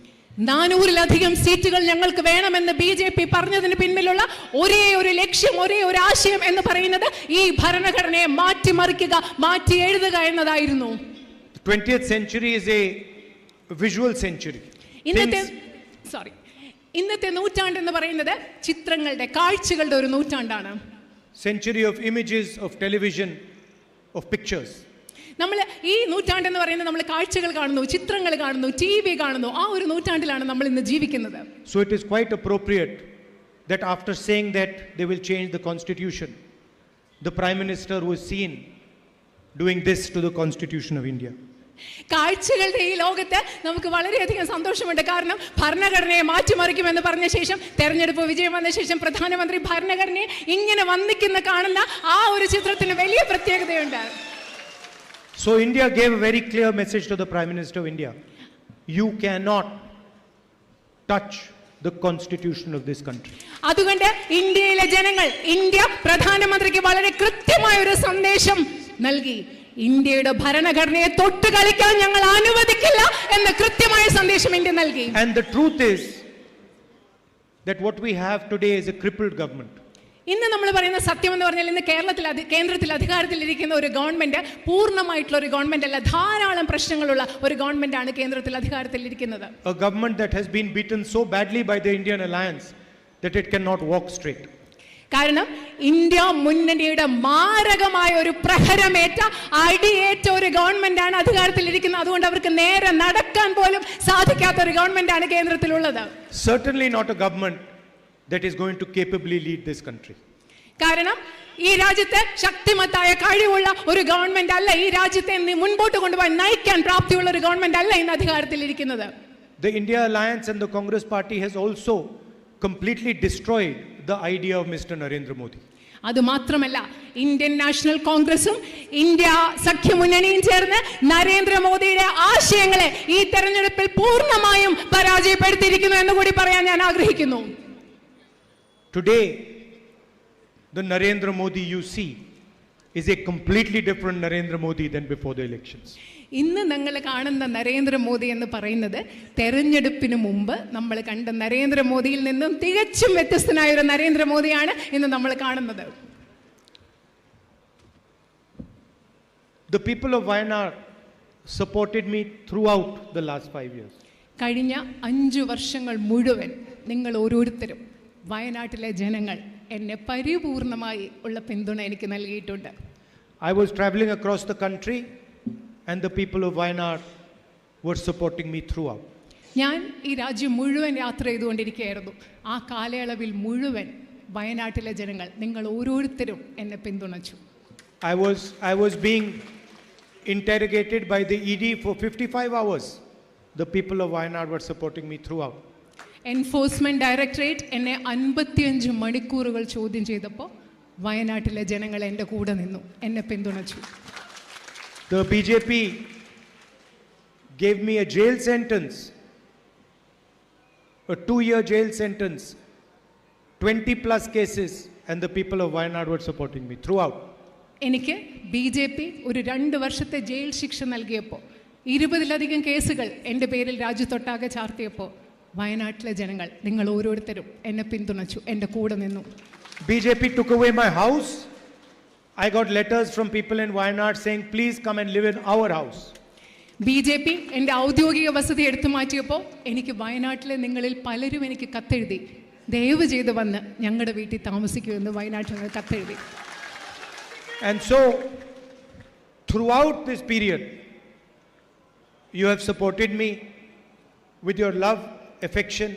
Speaker 9: 400-ലധികം സീറ്റുകൾ ഞങ്ങൾക്ക് വേണമെന്ന് BJP പറഞ്ഞതിന് പിന്നിലുള്ള ഒരേ ഒരു ലക്ഷ്യം, ഒരേ ഒരു ആശയം എന്ന് പറയുന്നത് ഈ ഭരണഘടനയെ മാറ്റിമറിക്കുക, മാറ്റി എഴുതുക എന്നതായിരുന്നു.
Speaker 8: 20th century is a visual century.
Speaker 9: ഇന്നത്തെ നൂറ്റാണ്ട് എന്ന് പറയുന്നത് ചിത്രങ്ങളുടെ, കാഴ്ചകളുടെ ഒരു നൂറ്റാണ്ടാണ്.
Speaker 8: Century of images, of television, of pictures.
Speaker 9: നമ്മൾ ഈ നൂറ്റാണ്ട് എന്ന് പറയുന്നത് നമ്മൾ കാഴ്ചകൾ കാണുന്നു, ചിത്രങ്ങൾ കാണുന്നു, TV കാണുന്നു, ആ ഒരു നൂറ്റാണ്ടിലാണ് നമ്മൾ ഇന്ന് ജീവിക്കുന്നത്.
Speaker 8: So it is quite appropriate that after saying that they will change the constitution, the Prime Minister was seen doing this to the Constitution of India.
Speaker 9: കാഴ്ചകളുടെ ഈ ലോകത്ത് നമുക്ക് വളരെയധികം സന്തോഷമുണ്ട്. കാരണം ഭരണഘടനയെ മാറ്റിമറിക്കുമെന്ന് പറഞ്ഞ ശേഷം, തെരഞ്ഞെടുപ്പ് വിജയം വന്ന ശേഷം പ്രധാനമന്ത്രി ഭരണഘടനയെ ഇങ്ങനെ വന്നിക്കുന്ന കാണുന്ന ആ ഒരു ചിത്രത്തിന് വലിയ പ്രത്യേകതയുണ്ട്.
Speaker 8: So India gave a very clear message to the Prime Minister of India. You cannot touch the constitution of this country.
Speaker 9: അതുകൊണ്ട് ഇന്ത്യയിലെ ജനങ്ങൾ, ഇന്ത്യ പ്രധാനമന്ത്രിക്ക് വളരെ കൃത്യമായ ഒരു സന്ദേശം നൽകി. ഇന്ത്യയുടെ ഭരണഘടനയെ തൊട്ട് കളിക്കാൻ ഞങ്ങൾ അനുവദിക്കില്ല എന്ന കൃത്യമായ സന്ദേശം ഇന്ത്യ നൽകി.
Speaker 8: And the truth is that what we have today is a crippled government.
Speaker 9: ഇന്ന് നമ്മൾ പറയുന്ന സത്യം എന്ന് പറഞ്ഞാൽ ഇന്ന് കേന്ദ്രത്തിൽ അധികാരത്തിലിരിക്കുന്ന ഒരു ഗവൺമെന്റ് പൂർണ്ണമായിട്ടുള്ള ഒരു ഗവൺമെന്റ് അല്ല, ധാരാളം പ്രശ്നങ്ങളുള്ള ഒരു ഗവൺമെന്റ് ആണ് കേന്ദ്രത്തിൽ അധികാരത്തിലിരിക്കുന്നത്.
Speaker 8: A government that has been beaten so badly by the Indian alliance that it cannot walk straight.
Speaker 9: കാരണം ഇന്ത്യ മുന്നണിയുടെ മാരകമായ ഒരു പ്രഹരമേറ്റ, അടിയേറ്റ ഒരു ഗവൺമെന്റ് ആണ് അധികാരത്തിലിരിക്കുന്നത്. അതുകൊണ്ട് അവർക്ക് നേരെ നടക്കാൻ പോലും സാധിക്കാത്ത ഒരു ഗവൺമെന്റ് ആണ് കേന്ദ്രത്തിലുള്ളത്.
Speaker 8: Certainly not a government that is going to capably lead this country.
Speaker 9: കാരണം ഈ രാജ്യത്തെ ശക്തിമത്തായ കഴിവുള്ള ഒരു ഗവൺമെന്റ് അല്ല, ഈ രാജ്യത്തെ മുൻപോട്ട് കൊണ്ടുപോകാൻ നയിക്കാൻ പ്രാപ്തിയുള്ള ഒരു ഗവൺമെന്റ് അല്ല ഇന്ന് അധികാരത്തിലിരിക്കുന്നത്.
Speaker 8: The India Alliance and the Congress Party has also completely destroyed the idea of Mr. Narendra Modi.
Speaker 9: അതുമാത്രമല്ല, ഇന്ത്യൻ നാഷണൽ കോൺഗ്രസും ഇന്ത്യ സഖ്യമുന്നണിയും ചേർന്ന് നരേന്ദ്രമോദിയുടെ ആശയങ്ങളെ ഈ തെരഞ്ഞെടുപ്പിൽ പൂർണ്ണമായും പരാജയപ്പെടുത്തിയിരിക്കുന്നു എന്ന് കൂടി പറയാൻ ഞാൻ ആഗ്രഹിക്കുന്നു.
Speaker 8: Today, the Narendra Modi you see is a completely different Narendra Modi than before the elections.
Speaker 9: ഇന്ന് നിങ്ങൾ കാണുന്ന നരേന്ദ്രമോദി എന്ന് പറയുന്നത് തെരഞ്ഞെടുപ്പിന് മുമ്പ് നമ്മൾ കണ്ട നരേന്ദ്രമോദിയിൽ നിന്നും തികച്ചും വ്യത്യസ്തനായ ഒരു നരേന്ദ്രമോദിയാണ് ഇന്ന് നമ്മൾ കാണുന്നത്.
Speaker 8: The people of Wayanad supported me throughout the last 5 years.
Speaker 9: കഴിഞ്ഞ 5 വർഷങ്ങൾ മുഴുവൻ നിങ്ങൾ ഓരോരുത്തരും, വയനാട്ടിലെ ജനങ്ങൾ എന്നെ പരിപൂർണമായി ഉള്ള പിന്തുണ എനിക്ക് നൽകിയിട്ടുണ്ട്.
Speaker 8: I was traveling across the country and the people of Wayanad were supporting me throughout.
Speaker 9: ഞാൻ ഈ രാജ്യം മുഴുവൻ യാത്ര ചെയ്തുകൊണ്ടിരിക്കുകയായിരുന്നു. ആ കാലയളവിൽ മുഴുവൻ വയനാട്ടിലെ ജനങ്ങൾ, നിങ്ങൾ ഓരോരുത്തരും എന്നെ പിന്തുണച്ചു.
Speaker 8: I was being interrogated by the ED for 55 hours. The people of Wayanad were supporting me throughout.
Speaker 9: Enforcement directorate എന്നെ 55 മണിക്കൂറുകൾ ചോദ്യം ചെയ്തപ്പോൾ വയനാട്ടിലെ ജനങ്ങൾ എൻ്റെ കൂടെ നിന്നു, എന്നെ പിന്തുണച്ചു.
Speaker 8: The BJP gave me a jail sentence, a 2-year jail sentence, 20 plus cases, and the people of Wayanad were supporting me throughout.
Speaker 9: എനിക്ക് BJP ഒരു 2 വർഷത്തെ ജയിൽ ശിക്ഷ നൽകിയപ്പോൾ, 20-ലധികം കേസുകൾ എൻ്റെ പേരിൽ രാജ്യത്തൊട്ടാകെ ചാർത്തിയപ്പോൾ വയനാട്ടിലെ ജനങ്ങൾ, നിങ്ങൾ ഓരോരുത്തരും എന്നെ പിന്തുണച്ചു, എൻ്റെ കൂടെ നിന്നു.
Speaker 8: BJP took away my house. I got letters from people in Wayanad saying, please come and live in our house.
Speaker 9: BJP എൻ്റെ ഔദ്യോഗിക വസതി എടുത്തു മാറ്റിയപ്പോൾ എനിക്ക് വയനാട്ടിലെ നിങ്ങളിൽ പലരും എനിക്ക് കത്തെഴുതി, ദയവ് ചെയ്ത് വന്ന് ഞങ്ങളുടെ വീട്ടിൽ താമസിക്കൂ എന്ന് വയനാട്ടിൽ നിന്ന് കത്തെഴുതി.
Speaker 8: And so, throughout this period, you have supported me with your love, affection,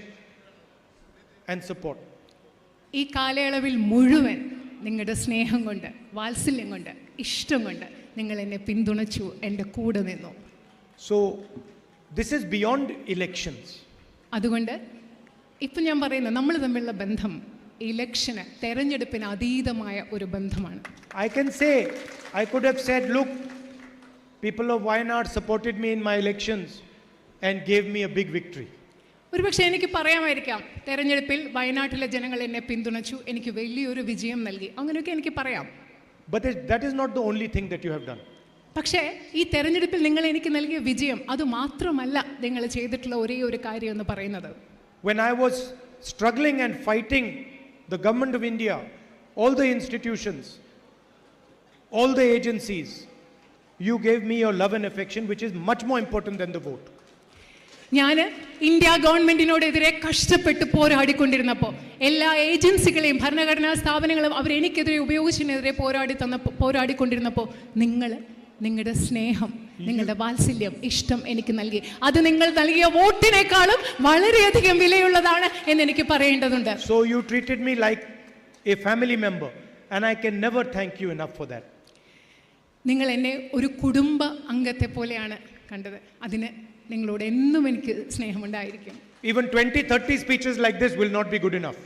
Speaker 8: and support.
Speaker 9: ഈ കാലയളവിൽ മുഴുവൻ നിങ്ങളുടെ സ്നേഹം കൊണ്ട്, വാത്സല്യം കൊണ്ട്, ഇഷ്ടം കൊണ്ട് നിങ്ങൾ എന്നെ പിന്തുണച്ചു, എൻ്റെ കൂടെ നിന്നു.
Speaker 8: So, this is beyond elections.
Speaker 9: അതുകൊണ്ട് ഇപ്പം ഞാൻ പറയുന്നത് നമ്മൾ തമ്മിലുള്ള ബന്ധം ഇലക്ഷന്, തെരഞ്ഞെടുപ്പിന് അതീതമായ ഒരു ബന്ധമാണ്.
Speaker 8: I can say, I could have said, look, people of Wayanad supported me in my elections and gave me a big victory.
Speaker 9: ഒരുപക്ഷെ എനിക്ക് പറയാമായിരിക്കാം, തെരഞ്ഞെടുപ്പിൽ വയനാട്ടിലെ ജനങ്ങൾ എന്നെ പിന്തുണച്ചു, എനിക്ക് വലിയൊരു വിജയം നൽകി, അങ്ങനെയൊക്കെ എനിക്ക് പറയാം.
Speaker 8: But that is not the only thing that you have done.
Speaker 9: പക്ഷേ ഈ തെരഞ്ഞെടുപ്പിൽ നിങ്ങൾ എനിക്ക് നൽകിയ വിജയം അത് മാത്രമല്ല നിങ്ങൾ ചെയ്തിട്ടുള്ള ഒരേ ഒരു കാര്യം എന്ന് പറയുന്നത്.
Speaker 8: When I was struggling and fighting the government of India, all the institutions, all the agencies, you gave me your love and affection, which is much more important than the vote.
Speaker 9: ഞാൻ India ഗവൺമെന്റിനോടെതിരെ കഷ്ടപ്പെട്ട് പോരാടിക്കൊണ്ടിരുന്നപ്പോൾ എല്ലാ ഏജൻസികളെയും ഭരണഘടനാ സ്ഥാപനങ്ങളും അവരെനിക്കെതിരെ ഉപയോഗിച്ചതിനെതിരെ പോരാടിക്കൊണ്ടിരുന്നപ്പോൾ നിങ്ങളുടെ സ്നേഹം, നിങ്ങളുടെ വാത്സല്യം, ഇഷ്ടം എനിക്ക് നൽകി. അത് നിങ്ങൾ നൽകിയ വോട്ടിനേക്കാളും വളരെയധികം വിലയുള്ളതാണ് എന്ന് എനിക്ക് പറയേണ്ടതുണ്ട്.
Speaker 8: So you treated me like a family member and I can never thank you enough for that.
Speaker 9: നിങ്ങൾ എന്നെ ഒരു കുടുംബ അംഗത്തെ പോലെയാണ് കണ്ടത്. അതിന് നിങ്ങളോട് എന്നും എനിക്ക് സ്നേഹമുണ്ടായിരിക്കും.
Speaker 8: Even 20-30 speeches like this will not be good enough.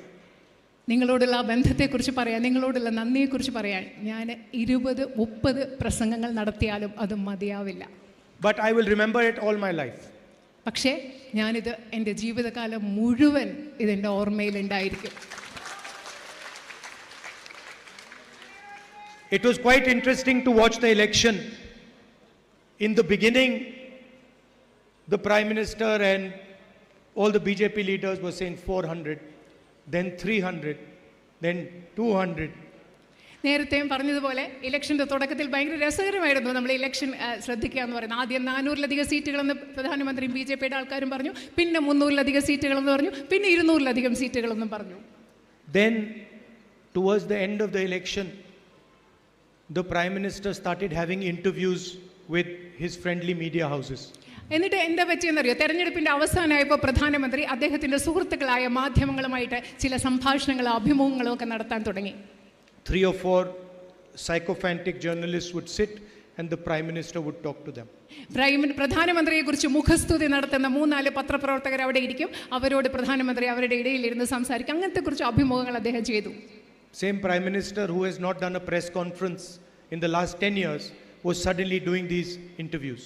Speaker 9: നിങ്ങളോടുള്ള ആ ബന്ധത്തെക്കുറിച്ച് പറയാൻ, നിങ്ങളോടുള്ള നന്ദിയെക്കുറിച്ച് പറയാൻ ഞാൻ 20-30 പ്രസംഗങ്ങൾ നടത്തിയാലും അത് മതിയാവില്ല.
Speaker 8: But I will remember it all my life.
Speaker 9: പക്ഷേ ഞാനിത് എൻ്റെ ജീവിതകാലം മുഴുവൻ ഇതെൻ്റെ ഓർമ്മയിലുണ്ടായിരിക്കും.
Speaker 8: It was quite interesting to watch the election. In the beginning, the Prime Minister and all the BJP leaders were saying 400, then 300, then 200.
Speaker 9: നേരത്തെയും പറഞ്ഞതുപോലെ ഇലക്ഷൻ്റെ തുടക്കത്തിൽ ഭയങ്കര രസകരമായിരുന്നു നമ്മൾ ഇലക്ഷൻ ശ്രദ്ധിക്കുക എന്ന് പറയുന്നത്. ആദ്യം 400-ലധികം സീറ്റുകളെന്ന് പ്രധാനമന്ത്രിയും BJPയുടെ ആൾക്കാരും പറഞ്ഞു, പിന്നെ 300-ലധികം സീറ്റുകളെന്ന് പറഞ്ഞു, പിന്നെ 200-ലധികം സീറ്റുകളെന്നും പറഞ്ഞു.
Speaker 8: Then, towards the end of the election, the Prime Minister started having interviews with his friendly media houses.
Speaker 9: എന്നിട്ട് എന്താ പറ്റിയെന്നറിയോ? തെരഞ്ഞെടുപ്പിന്റെ അവസാനമായപ്പോൾ പ്രധാനമന്ത്രി അദ്ദേഹത്തിന്റെ സുഹൃത്തുക്കളായ മാധ്യമങ്ങളുമായിട്ട് ചില സംഭാഷണങ്ങളോ അഭിമുഖങ്ങളോ ഒക്കെ നടത്താൻ തുടങ്ങി.
Speaker 8: 3 or 4 sycophantic journalists would sit and the Prime Minister would talk to them.
Speaker 9: പ്രധാനമന്ത്രിയെക്കുറിച്ച് മുഖസ്തുതി നടത്തുന്ന 3-4 പത്രപ്രവർത്തകർ അവിടെ ഇരിക്കും. അവരോട് പ്രധാനമന്ത്രി അവരുടെ ഇടയിൽ ഇരുന്ന് സംസാരിക്കും. അങ്ങനത്തെ കുറിച്ച് അഭിമുഖങ്ങൾ അദ്ദേഹം ചെയ്തു.
Speaker 8: Same Prime Minister who has not done a press conference in the last 10 years was suddenly doing these interviews.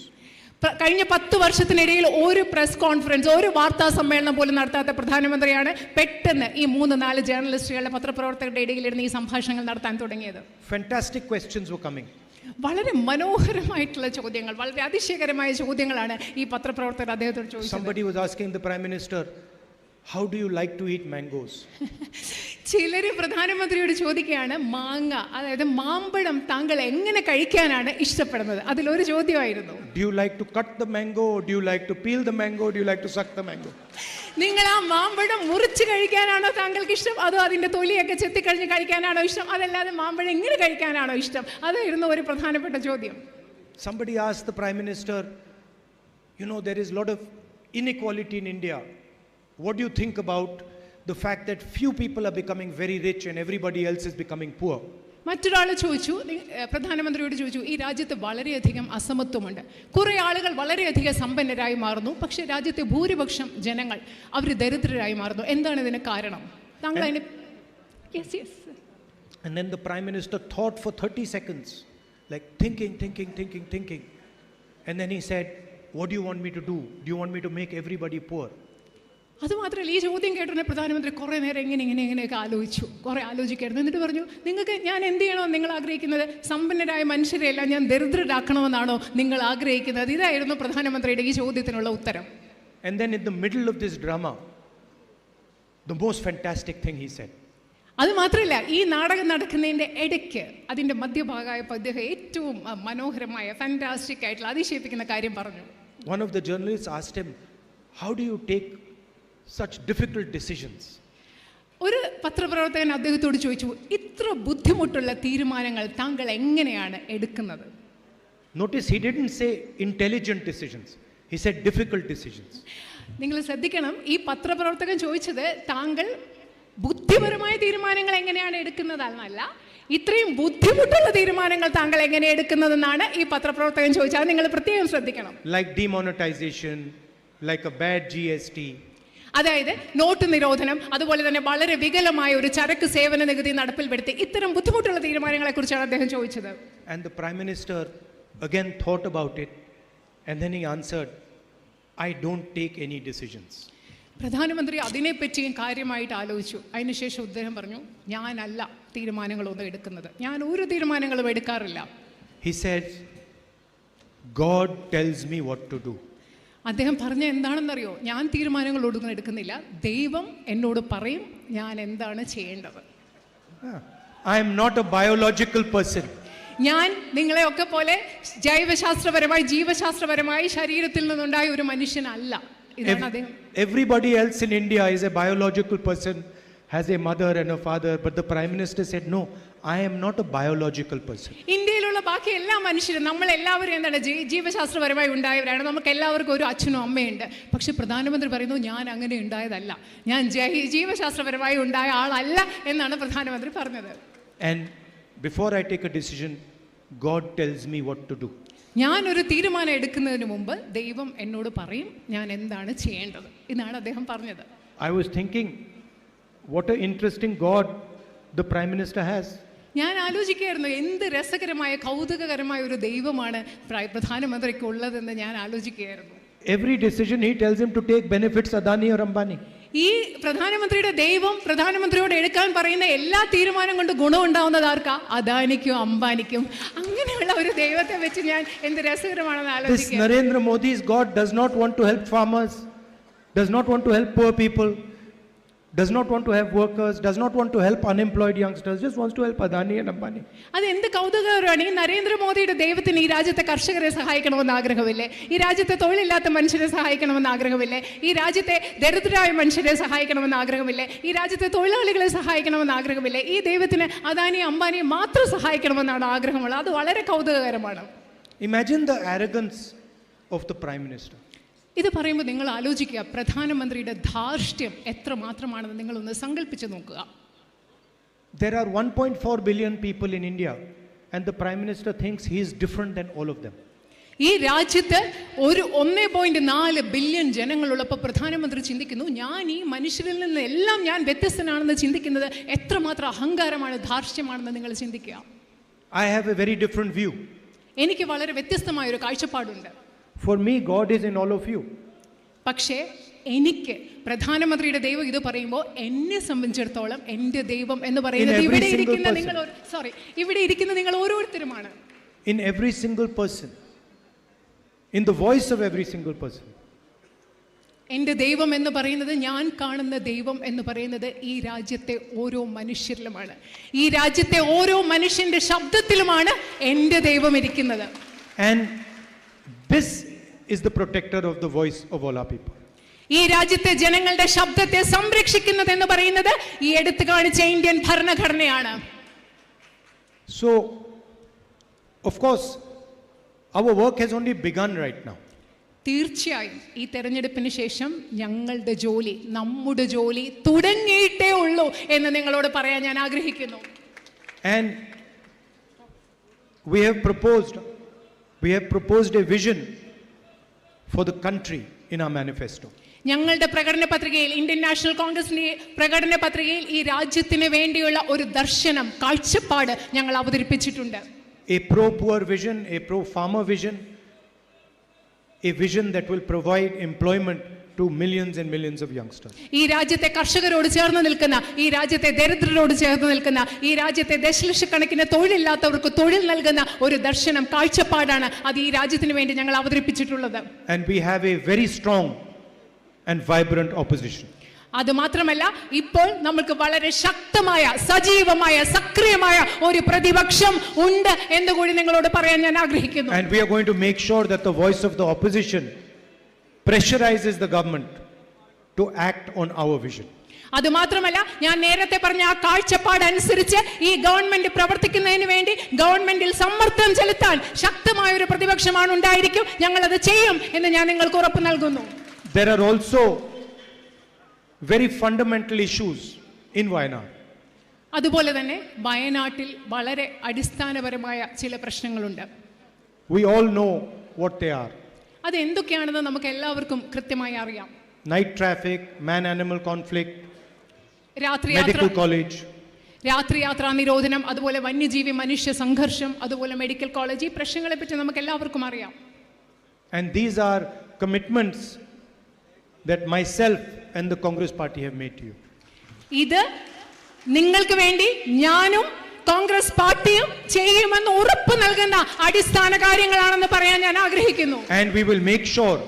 Speaker 9: കഴിഞ്ഞ 10 വർഷത്തിനിടയിൽ ഒരു പ്രസ് കോൺഫറൻസ്, ഒരു വാർത്താ സമ്മേളനം പോലും നടത്താത്ത പ്രധാനമന്ത്രിയാണ് പെട്ടെന്ന് ഈ 3-4 ജേർണലിസ്റ്റുകളുടെ പത്രപ്രവർത്തകരുടെ ഇടയിലിരുന്ന് ഈ സംഭാഷണങ്ങൾ നടത്താൻ തുടങ്ങിയത്.
Speaker 8: Fantastic questions were coming.
Speaker 9: വളരെ മനോഹരമായിട്ടുള്ള ചോദ്യങ്ങൾ, വളരെ അതിശയകരമായ ചോദ്യങ്ങളാണ് ഈ പത്രപ്രവർത്തകർ അദ്ദേഹത്തോട് ചോദിച്ചത്.
Speaker 8: Somebody was asking the Prime Minister, how do you like to eat mangoes?
Speaker 9: ചിലര് പ്രധാനമന്ത്രിയോട് ചോദിക്കുകയാണ്, മാങ്ങ, അതായത് മാമ്പഴം താങ്കൾ എങ്ങനെ കഴിക്കാനാണ് ഇഷ്ടപ്പെടുന്നത്? അതിലൊരു ചോദ്യമായിരുന്നു.
Speaker 8: Do you like to cut the mango, or do you like to peel the mango, or do you like to suck the mango?
Speaker 9: നിങ്ങൾ ആ മാമ്പഴം മുറിച്ച് കഴിക്കാനാണോ താങ്കൾക്ക് ഇഷ്ടം, അതോ അതിന്റെ തൊലിയൊക്കെ ചെത്തിക്കഴിഞ്ഞ് കഴിക്കാനാണോ ഇഷ്ടം, അതല്ലാതെ മാമ്പഴം എങ്ങനെ കഴിക്കാനാണോ ഇഷ്ടം? അതായിരുന്നു ഒരു പ്രധാനപ്പെട്ട ചോദ്യം.
Speaker 8: Somebody asked the Prime Minister, you know, there is a lot of inequality in India. What do you think about the fact that few people are becoming very rich and everybody else is becoming poor?
Speaker 9: മറ്റൊരാൾ ചോദിച്ചു, പ്രധാനമന്ത്രിയോട് ചോദിച്ചു, ഈ രാജ്യത്ത് വളരെയധികം അസമത്വമുണ്ട്, കുറേ ആളുകൾ വളരെയധികം സമ്പന്നരായി മാറുന്നു, പക്ഷേ രാജ്യത്തെ ഭൂരിപക്ഷം ജനങ്ങൾ അവർ ദരിദ്രരായി മാറുന്നു, എന്താണ് ഇതിന് കാരണം? താങ്കൾ അതിന്
Speaker 8: And then the Prime Minister thought for 30 seconds, like thinking. And then he said, what do you want me to do? Do you want me to make everybody poor?
Speaker 9: അതുമാത്രമല്ല, ഈ ചോദ്യം കേട്ടുടനെ പ്രധാനമന്ത്രി കുറേ നേരം ഇങ്ങനെയൊക്കെ ആലോചിക്കായിരുന്നു. എന്നിട്ട് പറഞ്ഞു, നിങ്ങൾക്ക് ഞാൻ എന്ത് ചെയ്യണമെന്ന് നിങ്ങൾ ആഗ്രഹിക്കുന്നത്? സമ്പന്നരായ മനുഷ്യരെയെല്ലാം ഞാൻ ദരിദ്രരാക്കണമെന്നാണോ നിങ്ങൾ ആഗ്രഹിക്കുന്നത്? ഇതായിരുന്നു പ്രധാനമന്ത്രിയുടെ ഈ ചോദ്യത്തിനുള്ള ഉത്തരം.
Speaker 8: And then in the middle of this drama, the most fantastic thing he said.
Speaker 9: അത് മാത്രമല്ല, ഈ നാടകം നടക്കുന്നതിൻ്റെ ഇടയ്ക്ക് അതിൻ്റെ മധ്യഭാഗമായപ്പോൾ അദ്ദേഹം ഏറ്റവും മനോഹരമായ ഫാന്റാസ്റ്റിക് ആയിട്ടുള്ള അതിശയിപ്പിക്കുന്ന കാര്യം പറഞ്ഞു.
Speaker 8: One of the journalists asked him, how do you take such difficult decisions?
Speaker 9: ഒരു പത്രപ്രവർത്തകൻ അദ്ദേഹത്തോട് ചോദിച്ചു, ഇത്ര ബുദ്ധിമുട്ടുള്ള തീരുമാനങ്ങൾ താങ്കൾ എങ്ങനെയാണ് എടുക്കുന്നത്?
Speaker 8: Notice he didn't say intelligent decisions. He said difficult decisions.
Speaker 9: നിങ്ങൾ ശ്രദ്ധിക്കണം, ഈ പത്രപ്രവർത്തകൻ ചോദിച്ചത് താങ്കൾ ബുദ്ധിപരമായ തീരുമാനങ്ങൾ എങ്ങനെയാണ് എടുക്കുന്നതെന്നല്ല, ഇത്രയും ബുദ്ധിമുട്ടുള്ള തീരുമാനങ്ങൾ താങ്കൾ എങ്ങനെ എടുക്കുന്നതെന്നാണ് ഈ പത്രപ്രവർത്തകൻ ചോദിച്ചത്. അത് നിങ്ങൾ പ്രത്യേകം ശ്രദ്ധിക്കണം.
Speaker 8: Like demonetization, like a bad GST.
Speaker 9: അതായത് നോട്ട് നിരോധനം, അതുപോലെ തന്നെ വളരെ വികലമായ ഒരു ചരക്ക് സേവന നികുതി നടപ്പിൽപ്പെടുത്തി ഇത്തരം ബുദ്ധിമുട്ടുള്ള തീരുമാനങ്ങളെ കുറിച്ചാണ് അദ്ദേഹം ചോദിച്ചത്.
Speaker 8: And the Prime Minister again thought about it and then he answered, I don't take any decisions.
Speaker 9: പ്രധാനമന്ത്രി അതിനെപ്പറ്റിയും കാര്യമായിട്ട് ആലോചിച്ചു. അതിനുശേഷം അദ്ദേഹം പറഞ്ഞു, ഞാനല്ല തീരുമാനങ്ങളൊന്നും എടുക്കുന്നത്, ഞാൻ ഒരു തീരുമാനങ്ങളും എടുക്കാറില്ല.
Speaker 8: He said, God tells me what to do.
Speaker 9: അദ്ദേഹം പറഞ്ഞ എന്താണെന്നറിയോ, ഞാൻ തീരുമാനങ്ങളൊന്നും എടുക്കുന്നില്ല, ദൈവം എന്നോട് പറയും ഞാൻ എന്താണ് ചെയ്യേണ്ടത്.
Speaker 8: I am not a biological person.
Speaker 9: ഞാൻ നിങ്ങളെയൊക്കെ പോലെ ജൈവശാസ്ത്രപരമായി ജീവശാസ്ത്രപരമായി ശരീരത്തിൽ നിന്നുണ്ടായ ഒരു മനുഷ്യനല്ല. ഇതാണ് അദ്ദേഹം.
Speaker 8: Everybody else in India is a biological person, has a mother and a father, but the Prime Minister said, no, I am not a biological person.
Speaker 9: ഇന്ത്യയിലുള്ള ബാക്കി എല്ലാ മനുഷ്യരും നമ്മൾ എല്ലാവരും എന്താണ് ജീവശാസ്ത്രപരമായി ഉണ്ടായവരാണ്, നമുക്ക് എല്ലാവർക്കും ഒരു അച്ഛനും അമ്മയുണ്ട്. പക്ഷെ പ്രധാനമന്ത്രി പറയുന്നു, ഞാൻ അങ്ങനെ ഉണ്ടായതല്ല, ഞാൻ ജീവശാസ്ത്രപരമായി ഉണ്ടായ ആളല്ല എന്നാണ് പ്രധാനമന്ത്രി പറഞ്ഞത്.
Speaker 8: And before I take a decision, God tells me what to do.
Speaker 9: ഞാനൊരു തീരുമാനം എടുക്കുന്നതിന് മുമ്പ് ദൈവം എന്നോട് പറയും ഞാൻ എന്താണ് ചെയ്യേണ്ടത് എന്നാണ് അദ്ദേഹം പറഞ്ഞത്.
Speaker 8: I was thinking, what an interesting God the Prime Minister has.
Speaker 9: ഞാൻ ആലോചിക്കുകയായിരുന്നു, എന്ത് രസകരമായ കൗതുകകരമായ ഒരു ദൈവമാണ് പ്രധാനമന്ത്രിക്ക് ഉള്ളതെന്ന് ഞാൻ ആലോചിക്കുകയായിരുന്നു.
Speaker 8: Every decision he tells him to take benefits Adani or Ambani.
Speaker 9: ഈ പ്രധാനമന്ത്രിയുടെ ദൈവം പ്രധാനമന്ത്രിയോട് എടുക്കാൻ പറയുന്ന എല്ലാ തീരുമാനം കൊണ്ട് ഗുണം ഉണ്ടാവുന്നത് ആർക്കാ? അദാനിക്കും അംബാനിക്കും. അങ്ങനെയുള്ള ഒരു ദൈവത്തെ വെച്ച് ഞാൻ എന്ത് രസകരമാണെന്ന്
Speaker 8: This
Speaker 9: ആലോചിക്കുക.
Speaker 8: Narendra Modi's God does not want to help farmers, does not want to help poor people, does not want to have workers, does not want to help unemployed youngsters, just wants to help Adani and Ambani.
Speaker 9: അത് എന്ത് കൗതുകകരമാണ്. ഈ നരേന്ദ്രമോദിയുടെ ദൈവത്തിന് ഈ രാജ്യത്തെ കർഷകരെ സഹായിക്കണമെന്ന് ആഗ്രഹമില്ലേ? ഈ രാജ്യത്തെ തൊഴിലില്ലാത്ത മനുഷ്യരെ സഹായിക്കണമെന്ന് ആഗ്രഹമില്ലേ? ഈ രാജ്യത്തെ ദരിദ്രരായ മനുഷ്യരെ സഹായിക്കണമെന്ന് ആഗ്രഹമില്ലേ? ഈ രാജ്യത്തെ തൊഴിലാളികളെ സഹായിക്കണമെന്ന് ആഗ്രഹമില്ലേ? ഈ ദൈവത്തിന് അദാനി അംബാനിയെ മാത്രം സഹായിക്കണമെന്നാണ് ആഗ്രഹമുള്ളത്. അത് വളരെ കൗതുകകരമാണ്.
Speaker 8: Imagine the arrogance of the Prime Minister.
Speaker 9: ഇത് പറയുമ്പോൾ നിങ്ങൾ ആലോചിക്കുക, പ്രധാനമന്ത്രിയുടെ ധാർഷ്ട്യം എത്രമാത്രമാണെന്ന് നിങ്ങളൊന്ന് സങ്കല്പിച്ച് നോക്കുക.
Speaker 8: There are 1.4 billion people in India and the Prime Minister thinks he is different than all of them.
Speaker 9: ഈ രാജ്യത്ത് ഒരു 1.4 ബില്യൺ ജനങ്ങളുള്ളപ്പോൾ പ്രധാനമന്ത്രി ചിന്തിക്കുന്നു, ഞാൻ ഈ മനുഷ്യരിൽ നിന്ന് എല്ലാം ഞാൻ വ്യത്യസ്തനാണെന്ന് ചിന്തിക്കുന്നത് എത്രമാത്രം അഹങ്കാരമാണ്, ധാർഷ്ട്യമാണെന്ന് നിങ്ങൾ ചിന്തിക്കുക.
Speaker 8: I have a very different view.
Speaker 9: എനിക്ക് വളരെ വ്യത്യസ്തമായ ഒരു കാഴ്ചപ്പാടുണ്ട്.
Speaker 8: For me, God is in all of you.
Speaker 9: പക്ഷേ എനിക്ക് പ്രധാനമന്ത്രിയുടെ ദൈവം ഇത് പറയുമ്പോൾ എന്നെ സംബന്ധിച്ചിടത്തോളം എൻ്റെ ദൈവം എന്ന് പറയുന്നത് ഇവിടെ ഇരിക്കുന്ന നിങ്ങൾ ഓരോരുത്തരുമാണ്.
Speaker 8: In every single person, in the voice of every single person.
Speaker 9: എൻ്റെ ദൈവം എന്ന് പറയുന്നത്, ഞാൻ കാണുന്ന ദൈവം എന്ന് പറയുന്നത് ഈ രാജ്യത്തെ ഓരോ മനുഷ്യരിലുമാണ്. ഈ രാജ്യത്തെ ഓരോ മനുഷ്യന്റെ ശബ്ദത്തിലുമാണ് എൻ്റെ ദൈവം ഇരിക്കുന്നത്.
Speaker 8: And this is the protector of the voice of all our people.
Speaker 9: ഈ രാജ്യത്തെ ജനങ്ങളുടെ ശബ്ദത്തെ സംരക്ഷിക്കുന്നത് എന്ന് പറയുന്നത് ഈ എടുത്തു കാണിച്ച Indian ഭരണഘടനയാണ്.
Speaker 8: So, of course, our work has only begun right now.
Speaker 9: തീർച്ചയായും ഈ തെരഞ്ഞെടുപ്പിന് ശേഷം ഞങ്ങളുടെ ജോലി, നമ്മുടെ ജോലി തുടങ്ങിയിട്ടേ ഉള്ളൂ എന്ന് നിങ്ങളോട് പറയാൻ ഞാൻ ആഗ്രഹിക്കുന്നു.
Speaker 8: And we have proposed a vision for the country in our manifesto.
Speaker 9: ഞങ്ങളുടെ പ്രകടന പത്രികയിൽ, ഇന്ത്യൻ നാഷണൽ കോൺഗ്രസിന്റെ പ്രകടന പത്രികയിൽ ഈ രാജ്യത്തിന് വേണ്ടിയുള്ള ഒരു ദർശനം, കാഴ്ചപ്പാട് ഞങ്ങൾ അവതരിപ്പിച്ചിട്ടുണ്ട്.
Speaker 8: A pro-poor vision, a pro-farmer vision, a vision that will provide employment to millions and millions of youngsters.
Speaker 9: ഈ രാജ്യത്തെ കർഷകരോട് ചേർന്ന് നിൽക്കുന്ന, ഈ രാജ്യത്തെ ദരിദ്രരോട് ചേർന്ന് നിൽക്കുന്ന, ഈ രാജ്യത്തെ ദശലക്ഷക്കണക്കിന് തൊഴിലില്ലാത്തവർക്ക് തൊഴിൽ നൽകുന്ന ഒരു ദർശനം, കാഴ്ചപ്പാടാണ് അത് ഈ രാജ്യത്തിന് വേണ്ടി ഞങ്ങൾ അവതരിപ്പിച്ചിട്ടുള്ളത്.
Speaker 8: And we have a very strong and vibrant opposition.
Speaker 9: അത് മാത്രമല്ല, ഇപ്പോൾ നമുക്ക് വളരെ ശക്തമായ, സജീവമായ, സക്രിയമായ ഒരു പ്രതിപക്ഷം ഉണ്ട് എന്ന് കൂടി നിങ്ങളോട് പറയാൻ ഞാൻ ആഗ്രഹിക്കുന്നു.
Speaker 8: And we are going to make sure that the voice of the opposition pressurizes the government to act on our vision.
Speaker 9: അത് മാത്രമല്ല, ഞാൻ നേരത്തെ പറഞ്ഞ ആ കാഴ്ചപ്പാട് അനുസരിച്ച് ഈ ഗവൺമെന്റ് പ്രവർത്തിക്കുന്നതിന് വേണ്ടി ഗവൺമെന്റിൽ സമ്മർദ്ദം ചെലുത്താൻ ശക്തമായ ഒരു പ്രതിപക്ഷമാണ് ഉണ്ടായിരിക്കും. ഞങ്ങൾ അത് ചെയ്യും എന്ന് ഞാൻ നിങ്ങൾക്ക് ഉറപ്പ് നൽകുന്നു.
Speaker 8: There are also very fundamental issues in Wayanad.
Speaker 9: അതുപോലെ തന്നെ വയനാട്ടിൽ വളരെ അടിസ്ഥാനപരമായ ചില പ്രശ്നങ്ങളുണ്ട്.
Speaker 8: We all know what they are.
Speaker 9: അത് എന്തൊക്കെയാണെന്ന് നമുക്ക് എല്ലാവർക്കും കൃത്യമായി അറിയാം.
Speaker 8: Night traffic, man-animal conflict,
Speaker 9: രാത്രി യാത്രാ നിരോധനം, അതുപോലെ വന്യജീവി മനുഷ്യ സംഘർഷം, അതുപോലെ മെഡിക്കൽ കോളേജ്, ഈ പ്രശ്നങ്ങളെ പറ്റി നമുക്ക് എല്ലാവർക്കും അറിയാം.
Speaker 8: And these are commitments that myself and the Congress party have made to you.
Speaker 9: ഇത് നിങ്ങൾക്ക് വേണ്ടി ഞാനും കോൺഗ്രസ് പാർട്ടിയും ചെയ്യുമെന്ന് ഉറപ്പ് നൽകുന്ന അടിസ്ഥാന കാര്യങ്ങളാണെന്ന് പറയാൻ ഞാൻ ആഗ്രഹിക്കുന്നു.
Speaker 8: And we will make sure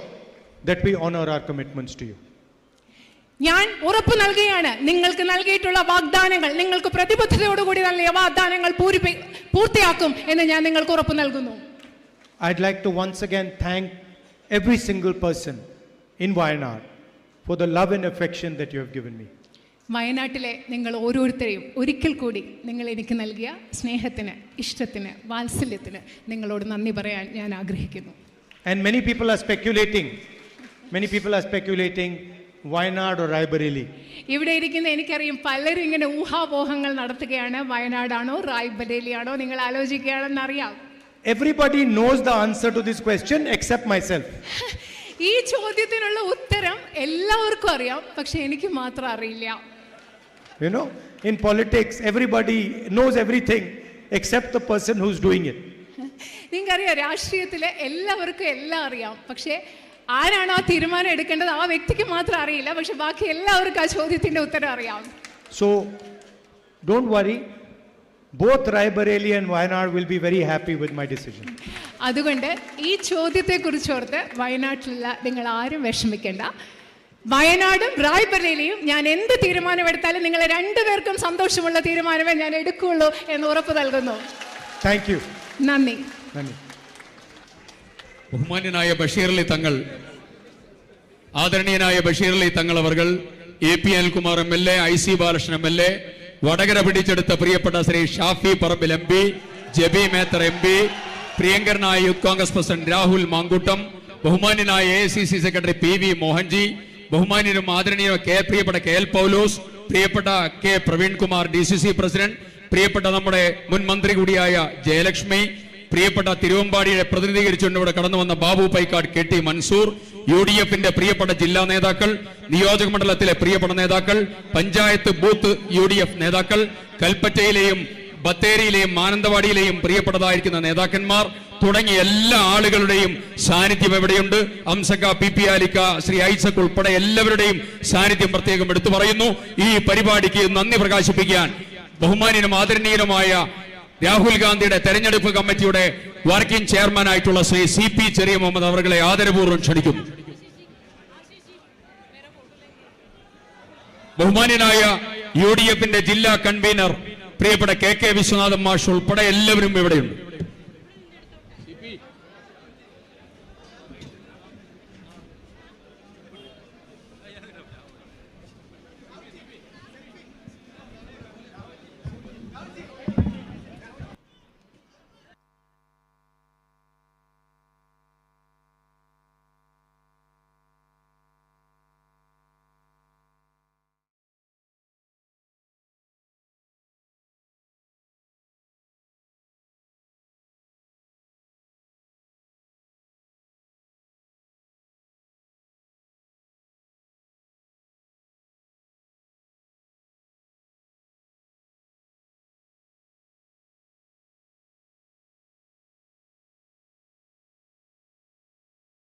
Speaker 8: that we honor our commitments to you.
Speaker 9: ഞാൻ ഉറപ്പ് നൽകുകയാണ്, നിങ്ങൾക്ക് നൽകിയിട്ടുള്ള വാഗ്ദാനങ്ങൾ, നിങ്ങൾക്ക് പ്രതിബദ്ധതയോടുകൂടി നൽകിയ വാഗ്ദാനങ്ങൾ പൂർത്തിയാക്കും എന്ന് ഞാൻ നിങ്ങൾക്ക് ഉറപ്പ് നൽകുന്നു.
Speaker 8: I'd like to once again thank every single person in Wayanad for the love and affection that you have given me.
Speaker 9: വയനാട്ടിലെ നിങ്ങൾ ഓരോരുത്തരെയും ഒരിക്കൽ കൂടി നിങ്ങൾ എനിക്ക് നൽകിയ സ്നേഹത്തിന്, ഇഷ്ടത്തിന്, വാത്സല്യത്തിന് നിങ്ങളോട് നന്ദി പറയാൻ ഞാൻ ആഗ്രഹിക്കുന്നു.
Speaker 8: And many people are speculating Wayanad or Raebareli.
Speaker 9: ഇവിടെ ഇരിക്കുന്ന എനിക്കറിയാം പലരും ഇങ്ങനെ ഊഹാപോഹങ്ങൾ നടത്തുകയാണ്. വയനാടാണോ റായ്ബറേലിയാണോ നിങ്ങൾ ആലോചിക്കുകയാണെന്ന് അറിയാം.
Speaker 8: Everybody knows the answer to this question except myself.
Speaker 9: ഈ ചോദ്യത്തിനുള്ള ഉത്തരം എല്ലാവർക്കും അറിയാം, പക്ഷെ എനിക്ക് മാത്രം അറിയില്ല.
Speaker 8: You know, in politics everybody knows everything except the person who's doing it.
Speaker 9: നിങ്ങൾക്കറിയാം രാഷ്ട്രീയത്തിലെ എല്ലാവർക്കും എല്ലാം അറിയാം, പക്ഷെ ആരാണ് ആ തീരുമാനം എടുക്കേണ്ടത് ആ വ്യക്തിക്ക് മാത്രം അറിയില്ല, പക്ഷെ ബാക്കി എല്ലാവർക്കും ആ ചോദ്യത്തിന്റെ ഉത്തരം അറിയാം.
Speaker 8: So don't worry, both Raebareli and Wayanad will be very happy with my decision.
Speaker 9: അതുകൊണ്ട് ഈ ചോദ്യത്തെ കുറിച്ചോർത്ത് വയനാട്ടിലുള്ള നിങ്ങൾ ആരും വിഷമിക്കേണ്ട. വയനാടും റായ്ബറേലിയും ഞാൻ എന്ത് തീരുമാനമെടുത്താലും നിങ്ങളെ രണ്ടുപേർക്കും സന്തോഷമുള്ള തീരുമാനമേ ഞാൻ എടുക്കുകയുള്ളൂ എന്ന് ഉറപ്പ് നൽകുന്നു.
Speaker 8: Thank you.
Speaker 9: നന്ദി.
Speaker 1: ബഹുമാന്യനായ ബഷീർ അലി തങ്ങൾ, ആദരണീയനായ ബഷീർ അലി തങ്ങൾ അവർകൾ, AP Anilkumar MLA, IC Balakrishnan MLA, Vadakara പിടിച്ചെടുത്ത പ്രിയപ്പെട്ട ശ്രീ ഷാഫി പറമ്പിൽ MP, ജബി മേത്തർ MP, പ്രിയങ്കരനായ യൂത്ത് കോൺഗ്രസ് പ്രസിഡന്റ് രാഹുൽ മാങ്കൂട്ടം, ബഹുമാന്യനായ AICC സെക്രട്ടറി PV മോഹൻജി, ബഹുമാന്യനും ആദരണീയ പ്രിയപ്പെട്ട KL പൗലോസ്, പ്രിയപ്പെട്ട K പ്രവീൺകുമാർ DCC പ്രസിഡന്റ്, പ്രിയപ്പെട്ട നമ്മുടെ മുൻ മന്ത്രി കൂടിയായ ജയലക്ഷ്മി, പ്രിയപ്പെട്ട തിരുവമ്പാടിയെ പ്രതിനിധീകരിച്ചുകൊണ്ട് ഇവിടെ കടന്നു വന്ന ബാബു പൈക്കാട്, KT മൻസൂർ, UDFന്റെ പ്രിയപ്പെട്ട ജില്ലാ നേതാക്കൾ, നിയോജക മണ്ഡലത്തിലെ പ്രിയപ്പെട്ട നേതാക്കൾ, പഞ്ചായത്ത് ബൂത്ത് UDF നേതാക്കൾ, കൽപ്പറ്റയിലെയും ബത്തേരിയിലെയും മാനന്തവാടിയിലെയും പ്രിയപ്പെട്ടതായിരിക്കുന്ന നേതാക്കന്മാർ തുടങ്ങിയ എല്ലാ ആളുകളുടെയും സാന്നിധ്യം എവിടെയുണ്ട്. അംസക്ക, PP ആലിക്ക, ശ്രീ ഐസക് ഉൾപ്പെടെ എല്ലാവരുടെയും സാന്നിധ്യം പ്രത്യേകം എടുത്തു പറയുന്നു. ഈ പരിപാടിക്ക് നന്ദി പ്രകാശിപ്പിക്കാൻ ബഹുമാന്യനും ആദരണീയനുമായ രാഹുൽ ഗാന്ധിയുടെ തെരഞ്ഞെടുപ്പ് കമ്മിറ്റിയുടെ വർക്കിംഗ് ചെയർമാനായിട്ടുള്ള ശ്രീ CP ചെറിയ മുഹമ്മദ് അവരുടെ ആദരപൂർവ്വം ക്ഷണിക്കുന്നു. ബഹുമാന്യനായ UDFന്റെ ജില്ലാ കൺവീനർ പ്രിയപ്പെട്ട KK വിശ്വനാഥൻ മാഷ് ഉൾപ്പെടെ എല്ലാവരും ഇവിടെയുണ്ട്.